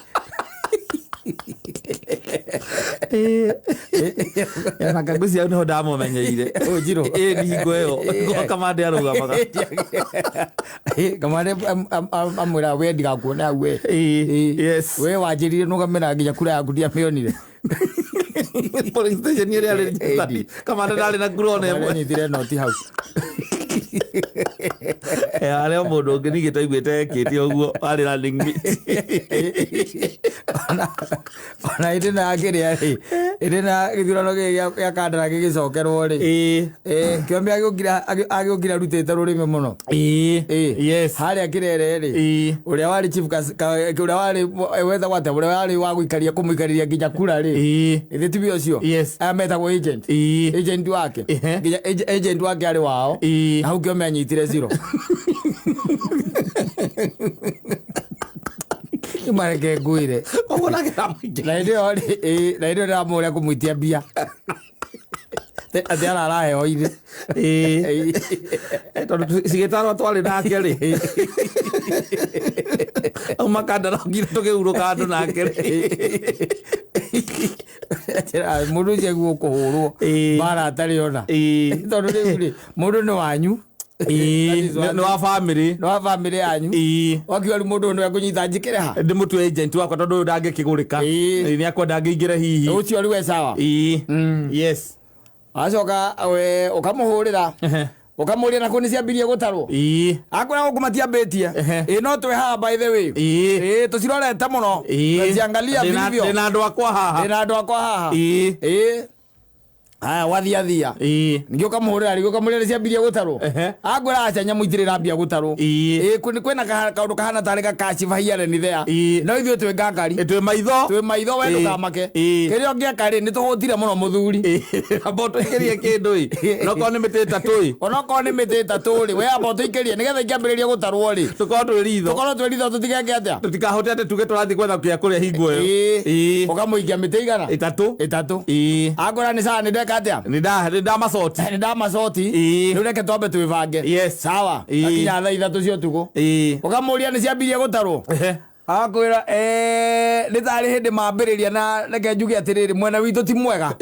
na kagucia niho ndamumenyeire Njirũ hingo ĩyo kamande arũgamaga kamande amwĩra we ndigakuona we we wanjĩrire nũgamĩra nginya kura yaku ndiamĩonire police station ĩrĩa arĩ kamande ndarĩ na kura ona ĩmwe nyitire noti hau arĩa mũndũ ũngĩ ningĩ twaiguĩte ekĩte ũguo arĩ running mate ona ĩndĩ na kĩrĩa rĩ ĩndĩ na gĩthurano gĩa kandara gĩgĩcokerwo rĩ kĩombe agĩũkire arutĩte rũrĩmĩ mũno harĩa kĩrere rĩ ũrĩa warĩ chief ũrĩa warĩ wetagwo atĩa ũrĩa warĩ wa gũikaria kũmũikarĩria nginya kura rĩ ithĩ tibi ũcio aya metagwo agent wake nginya agent wake arĩ wao na hau kĩombe anyitire zero mareke ngwire na ĩndĩ ndĩramũria kũmũitia mbia atĩ araraheo ire tondũ cigĩtarwo twarĩ nake rĩ auma kandara ngire tũkĩhurũka andũ nake mũndũ ũcio gũkũhũrwo mbara atarĩ ona tondũ rĩu rĩ mũndũ nĩ wanyu nĩ wa bamĩrĩ yanyu wakiuga rĩu mũndũ nĩ ekũnyita njĩkĩre ha ndĩmũtue agent wakwa tondũ ũyũ ndangĩkĩgũrĩka nĩ akwenda ngĩingĩre hihi ũcio rĩu sawa acoka ũkamũhũrĩra ũkamũria nakũ nĩ ciambirie gũtarwo akwĩra gũkũ matiambĩtie no twĩ haha by the way tũcirorete mũno ciangalia video ndĩna andũ akwa haha aya wathiathia ningĩ ũkamũhũrĩra rĩu ũkamũria nĩ ciambirie gũtarwo akwĩra aca nyamũ itirĩ rambia gũtarwo kwĩna kaũndũ kahana tarĩ gakaciba hiareni thea no ithuĩ twĩ ngangari twĩ maitho we ndũkamake kĩrĩa ũngĩaka rĩ nĩ tũhũtire mũno mũthuri amba tũikĩrie kĩndũ onokorwo nĩ mĩtĩ ĩtatũ rĩ we amba tũikĩrie nĩgetha ingĩambĩrĩria gũtarwo rĩ tũkorwo twĩ ritho tũtigeke atĩa tũtikahote atĩ tuge tũrathiĩ gwetha kĩa kũrĩa hingo ĩyo ũkamũikia mĩtĩ igana ĩtatũ akwĩra nĩ sawa nĩ nĩ ndamacoti rĩu reke twambe twĩbange sawa akinya thaa ithatũ cia ũtukũ ũkamũria nĩ ciambirie gũtarwo akwĩra nĩ tarĩ hĩndĩ mambĩrĩria na reke njuge atĩrĩrĩ mwena witũ ti mwega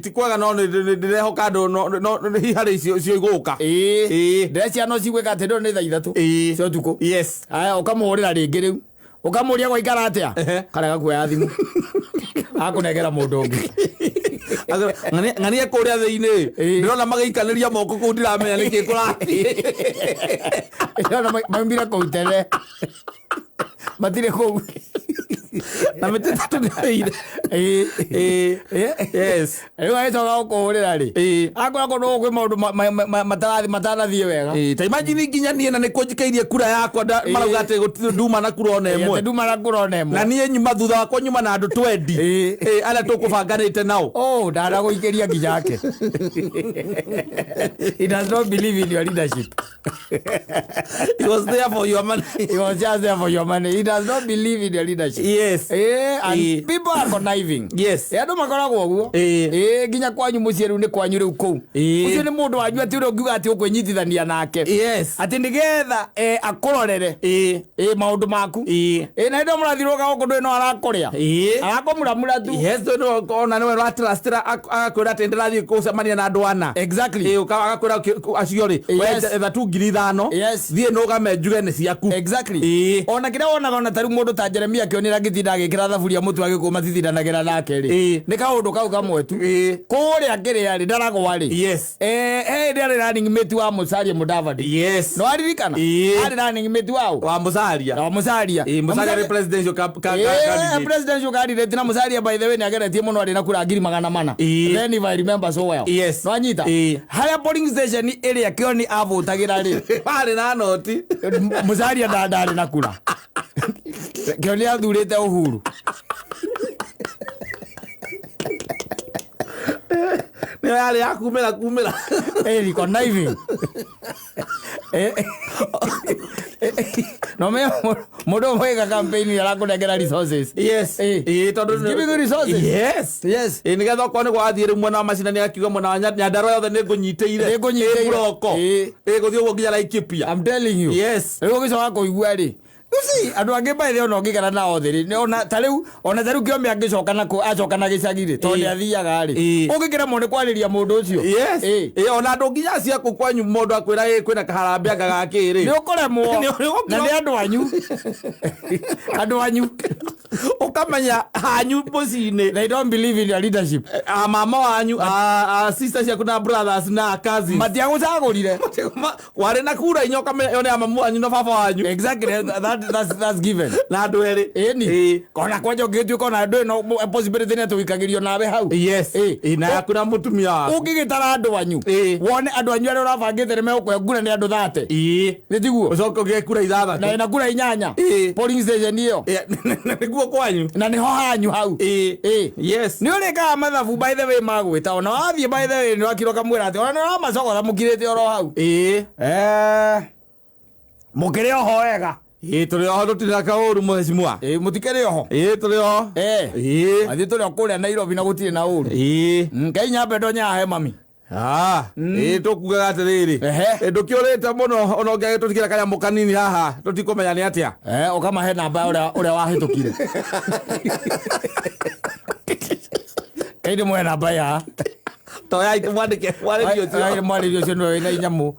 ti kwega no ndĩrehoka andũ hiharĩ icio igũka ndĩrecia no cigwĩka atĩ ndũ nĩ thaa ithatũ cia ũtukũ aya ũkamũhũrĩra rĩngĩ rĩu ũkamũria gwaikara atĩa karega kuoya thimũ akũnengera mũndũ ũngĩ ng'ania kũrĩa thĩinĩ ndĩrona magĩikanĩria moko kũu ndiramenya nĩkĩ kũrathiĩ ndĩrona maumbire kũu tene matirĩ kũu na mĩtĩ ĩtatũ nĩĩire yes rĩu agĩcoka gũkũhũrĩra rĩ akoragwo no kwĩ maũndũ matanathiĩ wega ta imagine nginya niĩ na nĩkuo njikairie kura yakwa marauga atĩ gũtirĩ nduma na kura ona ĩmwe na niĩ nyuma thutha wakwa nyuma na andũ 20 arĩa tũkũbanganĩte nao ndanagũikĩria nginya yake. He does not believe in your leadership. He was there for your money. He was just there for your money. He does not believe in your leadership. Yes. And people are conniving. Yes. Andũ makoragwo ũguo. Nginya kwanyu mũciĩ rĩu nĩ kwanyu rĩu kũu. Ũcio nĩ mũndũ wanyu atĩ ũrĩa ũngiuga atĩ ũkwĩnyitithania nake. Yes. Atĩ nĩgetha akũrorere maũndũ maku. Na hĩndĩ mũrathirũka gũkũ ndũĩ no arakũrĩa. Arakomũramũra tu. Yes, ona nĩwe ũratrustĩra agakwĩra atĩ ndĩrathiĩ gũcemania na andũ ana. Exactly. Agakwĩra acio rĩ etha tu 5,000 thiĩ nũgame njuge nĩ ciaku. Exactly. Ona kĩrĩa wonaga ona tarĩu mũndũ ta Jeremia akĩonera gĩtinda agĩkĩra thaburia mũtu agĩkũma tithindanagĩra nake rĩ nĩ kaũndũ kau kamwe tu kũrĩa kĩrĩa rĩ ndaragwa rĩ hĩndĩ arĩ running mate wa Musalia Mudavadi. No aririkana arĩ running mate wa Musalia presidential candidate na Musalia by the way nĩageretie mũno arĩ na kura 400,000 then if I remember so well. No anyita harĩa polling station ĩrĩa kĩo nĩ avotagĩra rĩ arĩ na noti Musalia ndarĩ na kura kĩo nĩ athurĩte Uhuru. nĩ yarĩ ya kumĩra conniving. No me mũndũ mwega campaign arakũnengera resources. Yes. Tondũ give me resources. Yes. Nĩgetha okorwo nĩ gwathiĩ rĩu mwena wa macindano akiuga mwena wa Nyandarua yothe nĩngũnyitĩire buroko gũthiĩ ũguo nginya Laikipia. I'm telling you. Yes. Rĩu ũgĩcoka kũigua rĩ andũ angĩ baithe ona ũngĩkara nao thĩ rĩ ona tarĩu kĩome angĩcoka na gĩcagi rĩ tondũ nĩathiaga rĩ ũngĩkĩremwo nĩ kwarĩria mũndũ ũcio. Ona andũ nginya acia kũ kwanyu mũndũ akwĩra kwĩna kaharambĩ anga gakĩrĩ nĩ ũkũremwo na nĩ andũ anyu ukamenya hanyu mũciĩ-inĩ they don't believe in your leadership. Mama wanyu sisters yaku na brothers na cousins matiagũcagũrire warĩ na kura inya ũkamenya yo nĩ ya mamu wanyu na baba wanyu. Exactly. That's given. Na andũ erĩ kona kwanja ũngĩtuĩka ona ndũĩ no possibility nĩ tũikagĩrio nawe hau. Yes. Na yaku na mũtumia waku ũngĩgĩtara andũ anyu wone andũ anyu arĩa ũrabangĩte nĩ megũkũhe ngura nĩ andũ 30 nĩ tiguo ũcoke ũgĩe kura 6 na kura 8 polling station ĩyo nĩguo kwanyu na nĩho hanyu hau. Yes. Nĩ ũrĩkaga mathabu by the way magwĩta ona wathiĩ by the way nĩ wakiro kamwĩra atĩ ona nĩ ũramacogotha mũkirĩte oro hau mũkĩrĩ oho wega. Tũrĩ oho tũtirĩ na kaũru mheshimiwa. Mũtikĩrĩ oho. Tũrĩ oho. Athiĩ tũrĩ o kũrĩa Nairobi na gũtirĩ na ũru. Ngai nyambe ndonyahe mami. Tũkugaga atĩrĩrĩ ndũkĩũrĩte mũno ona ũngĩagĩtũtikĩra kanyamũ kanini haha tũtikũmenya nĩ atĩa. Ũkamahe namba ũrĩa wahĩtũkire. Kaide mwe namba ya toya mwandĩke mwarĩrio ũcio nĩwe wĩna inyamũ.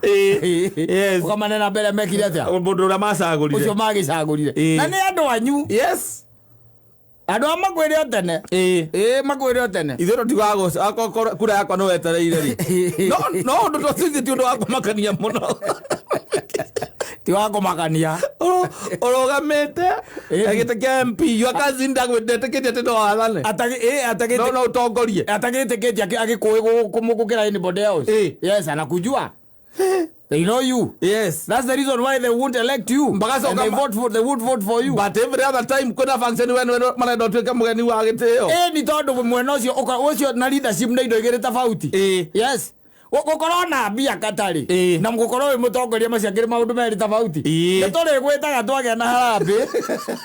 Ũkamane namba ĩrĩa mekire atĩa mũndũ ũrĩa macagũrire ũcio magĩcagũrire na nĩ andũ anyu. Yes. Andũ a makwĩre o tene makwĩre o tene ithuĩ tũtigagũca kura yakwa no wetereire rĩ no ũndũ tũcinĩ ti ũndũ wa kũmakania mũno ti wa kũmakania ũrũgamĩte gĩtĩ kĩa MP your cousin ndagwĩtĩkĩtie atĩ no wathane no ũtongorie atagĩtĩkĩtie agĩkũĩ gũkĩra anybody else. Yes, anakujua. They know you. Yes. That's the reason why they won't elect you. And they won't vote for you. But every other time kuna function when marenda tuĩke mũgeni wa gĩtĩo. Ni tondũ mwena ũcio na leadership nĩ indo igĩrĩ tofauti. Yes. Gũkorwo na mbia katarĩ na mũkorwo wĩ mũtongoria macio angĩ maũndũ merĩ tofauti. Nĩ tũrĩ gwĩtaga twagĩa na harambĩ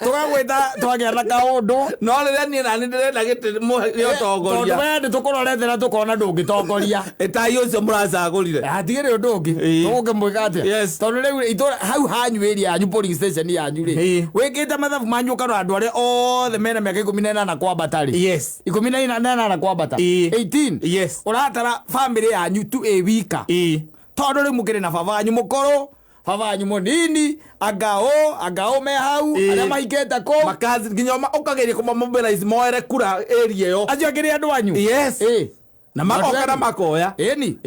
tũgagwĩta twagĩa na kaũndũ no rĩrĩa niĩ nani ndĩrenda gĩtĩ nĩ ũtongoria tondũ we nĩ tũkũrorete na tũkona ndũngĩtongoria tai ũcio mũracagũrire hatigĩrĩ ũndũ ũngĩ tũgũkĩmwĩka atĩa tondũ rĩu itũra hau hanyu ĩrĩa yanyu polling station yanyu rĩ wĩkĩte mathabu manyu ũkarora andũ arĩa othe mena mĩaka 18 kwambata rĩ 18 kwambata 18 ũratara family yanyu tu wika tondũ rĩu mũkĩrĩ na baba wanyu mũkũrũ baba wanyu mũnini angao me hau arĩa mahikĩte kũ makazi nginya ũkageria kũmamobilize moere kura area ĩyo acio akĩrĩ andũ anyu na makoka na makoya eni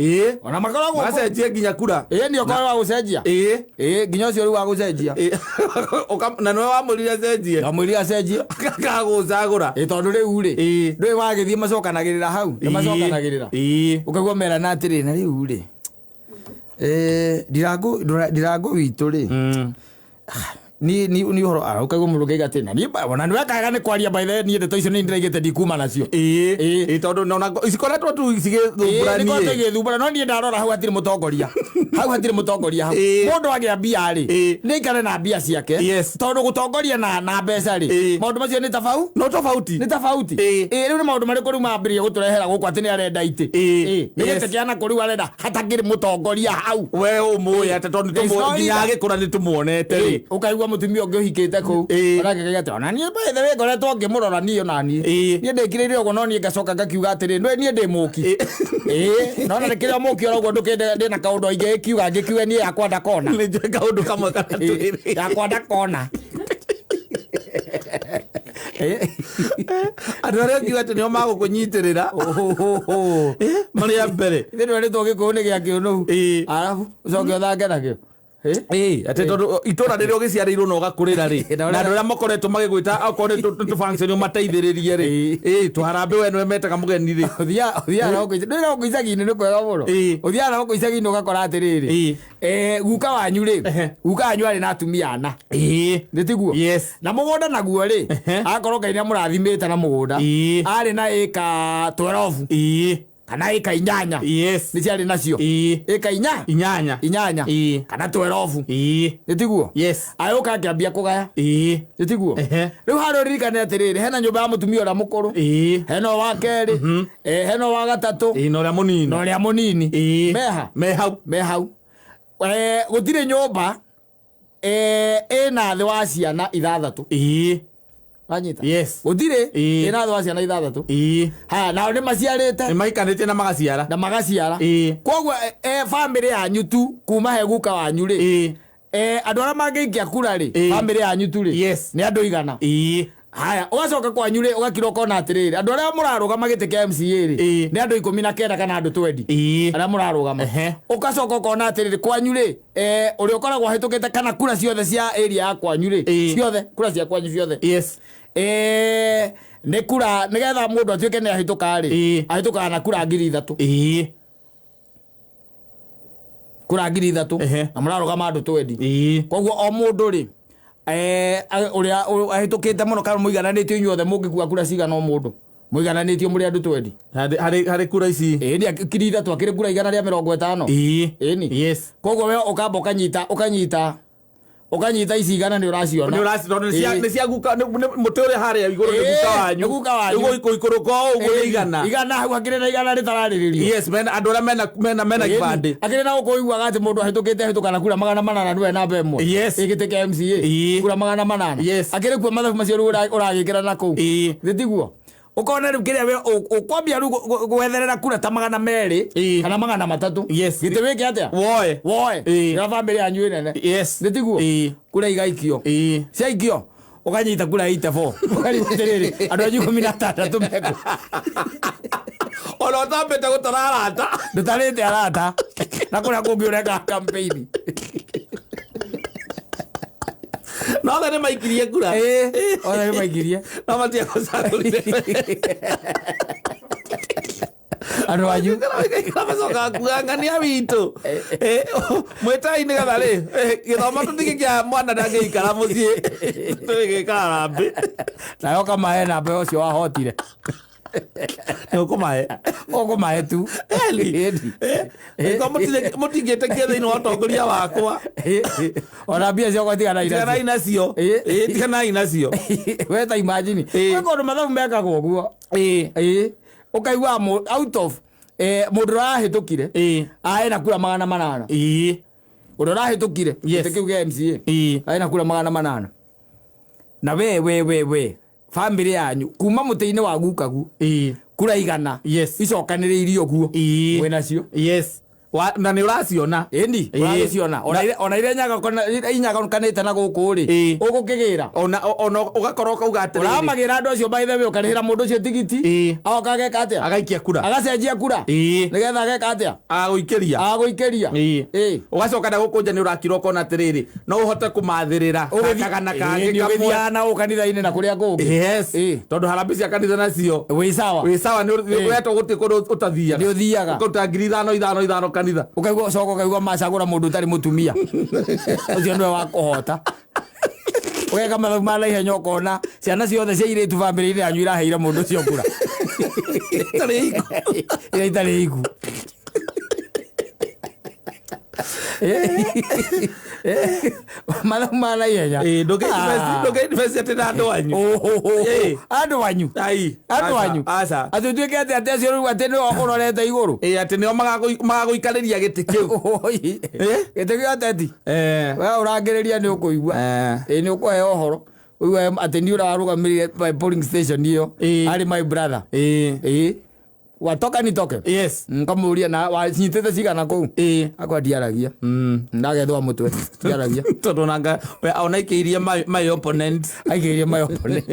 ona makoragwo macenjie nginya kura eni okorwo wa gucenjia nginya ucio riu wa gucenjia na no wa murire cenjie na murire cenjie akagucagura tondu riu ri ndui wagithie macokanagirira hau ni macokanagirira ukagwa mera na atiri na riu ri ndirango witu ri ni horo ukagwa mundu ngaiga tena ni bona ni wekaga ni kwaria by the ni ndeto icio ni ndiraigite ndikuma nacio tondu nona icikoretwo tu igithumburani ni kote igithumbura no ni ndarora hau hatiri mutongoria hau mundu agia mbia ri ni ikare na mbia ciake tondu gutongoria na mbeca ri maundu macio ni tofauti riu ni maundu mariku riu mambirie guturehera guku ati ni arenda iti ni gite kiana kuriu arenda hatangiri mutongoria hau we umuya ati tondu nginya agikura ni tumuonete ri ukaigua mutumia ungi uhikite ku aragegega ati ona nie bethe we ngoretwo ngimurora nie ona nie ndikirire ugo no nie ngacoka ngakiuga atiri nie ndi muki no na kiria muki orogo ndukinde ndina kaundu aingi kiuga ngikiuga nie yakwa ndakona ni nje kaundu kamwe kana twiri yakwa ndakona andu aria ngiuga ati nio magukunyitirira maria mbere thino ni tugikuo ni gia kiunu arabu ucoke uthange nakio ati tondu itura riria ugiciarirwo na ugakurira ri na andu aria makoretwo magigwita akorwo ni tu function mateithiririe ri tuharambe we nwe metaga mugeni ri uthia na uko icagi-ini ni kwega muno uthia na uko icagi-ini ugakora atiriri guka wanyu ri guka wanyu ari na atumia ana ni tiguo na mugunda naguo ri akorwo Ngai ni amurathimite na mugunda ari na eka 12 kana eka 8 ni ciari nacio eka 8 kana 12 nitiguo ayuka akiambia kugaya nitiguo riu haro ririkane atiriri hena nyumba ya mutumia ura mukuru hena wa keri hena wa gatatu no ria munini mehau gutire nyumba ena thi wa ciana 6 wanyita gutire ina thwa ciana 6 ha nao ni maciarite ni maikanite na magaciara koguo family yanyu tu kuma he guka wanyu ri andu aria mangiikia kura ri family yanyu tu ri ni andu igana haya ugacoka kwanyu ri ugakira ukona atiriri andu aria murarugama gite kia MCA ri ni andu 19 kana andu 20 aria murarugama ugacoka ukona atiriri kwanyu ri uri ukoragwo hitukite kana kura ciothe cia area ya kwanyu ri ciothe kura cia kwanyu ciothe ni kura nigetha mundu atuike ni ahituka ri ahituka na kura 3,000 kura 3,000 na murarugama andu 20 koguo o mundu ri uria ahitukite muno kana muigananitio inyuothe mungikua kura cigana o mundu muigananitio muri andu 20 hari kura ici ni akiri 3 akiri kura igana ria 50 ni koguo we ukamba ukanyita ici igana ni uraciona ni cia guka muti uria haria iguru ni guka wanyu ugo ikuruka ugo igana hau akiri na igana ritarariririo andu aria mena kibandi akiri na ukuiguaga ati mundu ahitukite ahitukana kura 800 niwe namba imwe igite kia MCA kura 800 akiri kuo mathabu macio uragikira na kuu thitiguo ukona riu kiria we ukwambia riu gwetherera kura ta 200 kana 300 gite wiki atia woe ya family yanyu inene thitiguo kura igaikio ciaikio ukanyita kura 84 ukaritiriri andu anyu 16 meko ona utambite gutara arata ndutarite arata na kuria kungi ureka campaign no thane maikirie kura ona maikirie no matia kusagurire andu anyu kamacoka kuangania witu mwetaini gatha ri githoma tutigikia mwana ndangiikara mucii tugikara rambi nayo kamahe namba ucio wahotire ukumahe tu mutingite kia thiini wa utongoria wakwa ona mbia ciakwa tiganai nacio we ta imagine we kondu mathabu mekagwo guo ukaigua out of mundu rahitukire aina kura 800 undu rahitukire tikiuge MCA aina kura 800 na we family yanyu kuma muteini wa gukagu kura igana icokaniriirio guo we nacio na nä å raciona ĩni ũragĩciona ona iria inyakanĩte na gũkũ rĩ ũgũkĩgĩra ona ũgakorwo ũkauga atĩrĩrĩ ũramagĩra andũ acio by the way ũkarĩhĩra mũndũ ũcio tigiti agoka ageka atĩa agaikia kura agacenjia kura nĩgetha ageka atĩa agũikĩria ũgacoka na gũkũ nja nĩ ũrakira ũkona atĩrĩrĩ no ũhote kũmathĩrĩra kagana kangĩ ũgĩthiaga na kanitha-inĩ na kũrĩa kũngĩ tondũ harambĩ cia kanitha nacio wĩ sawa nĩ ũretwo gũtĩ kũndũ ũtathiaga nĩ ũthiaga ũkaruta 5,000 kanitha ukaigua coka ukaigua macagũra mũndũ ũtarĩ mũtumia ũcio nĩwe wa kũhota ũgeka mathabu ma naihenya ũkona ciana ciothe cia irĩtu bamĩrĩ-inĩ yanyu iraheire mũndũ ũcio kura iria itarĩ iku mathabu ma naihenya ndũngĩinvesti atĩ na andũ anyu andũ wanyu atĩ ũtuĩke atĩ atĩ acio rĩu atĩ nĩo ũrorete igũrũ atĩ nĩo magagũikarĩria gĩtĩ kĩu gĩtĩ gĩa ũteti we ũrangĩrĩria nĩ ũkũigua nĩ ũkũheo ũhoro ũigua atĩ nĩ ũrarũgamĩrire polling station ĩyo arĩ my brother watoka nitoke nkamuria na wanyitĩte cigana kũu akwa ndiaragia ndagethwa mũtwe ndiaragia tondũ nanga ona ikĩirie my opponent aikĩirie my opponent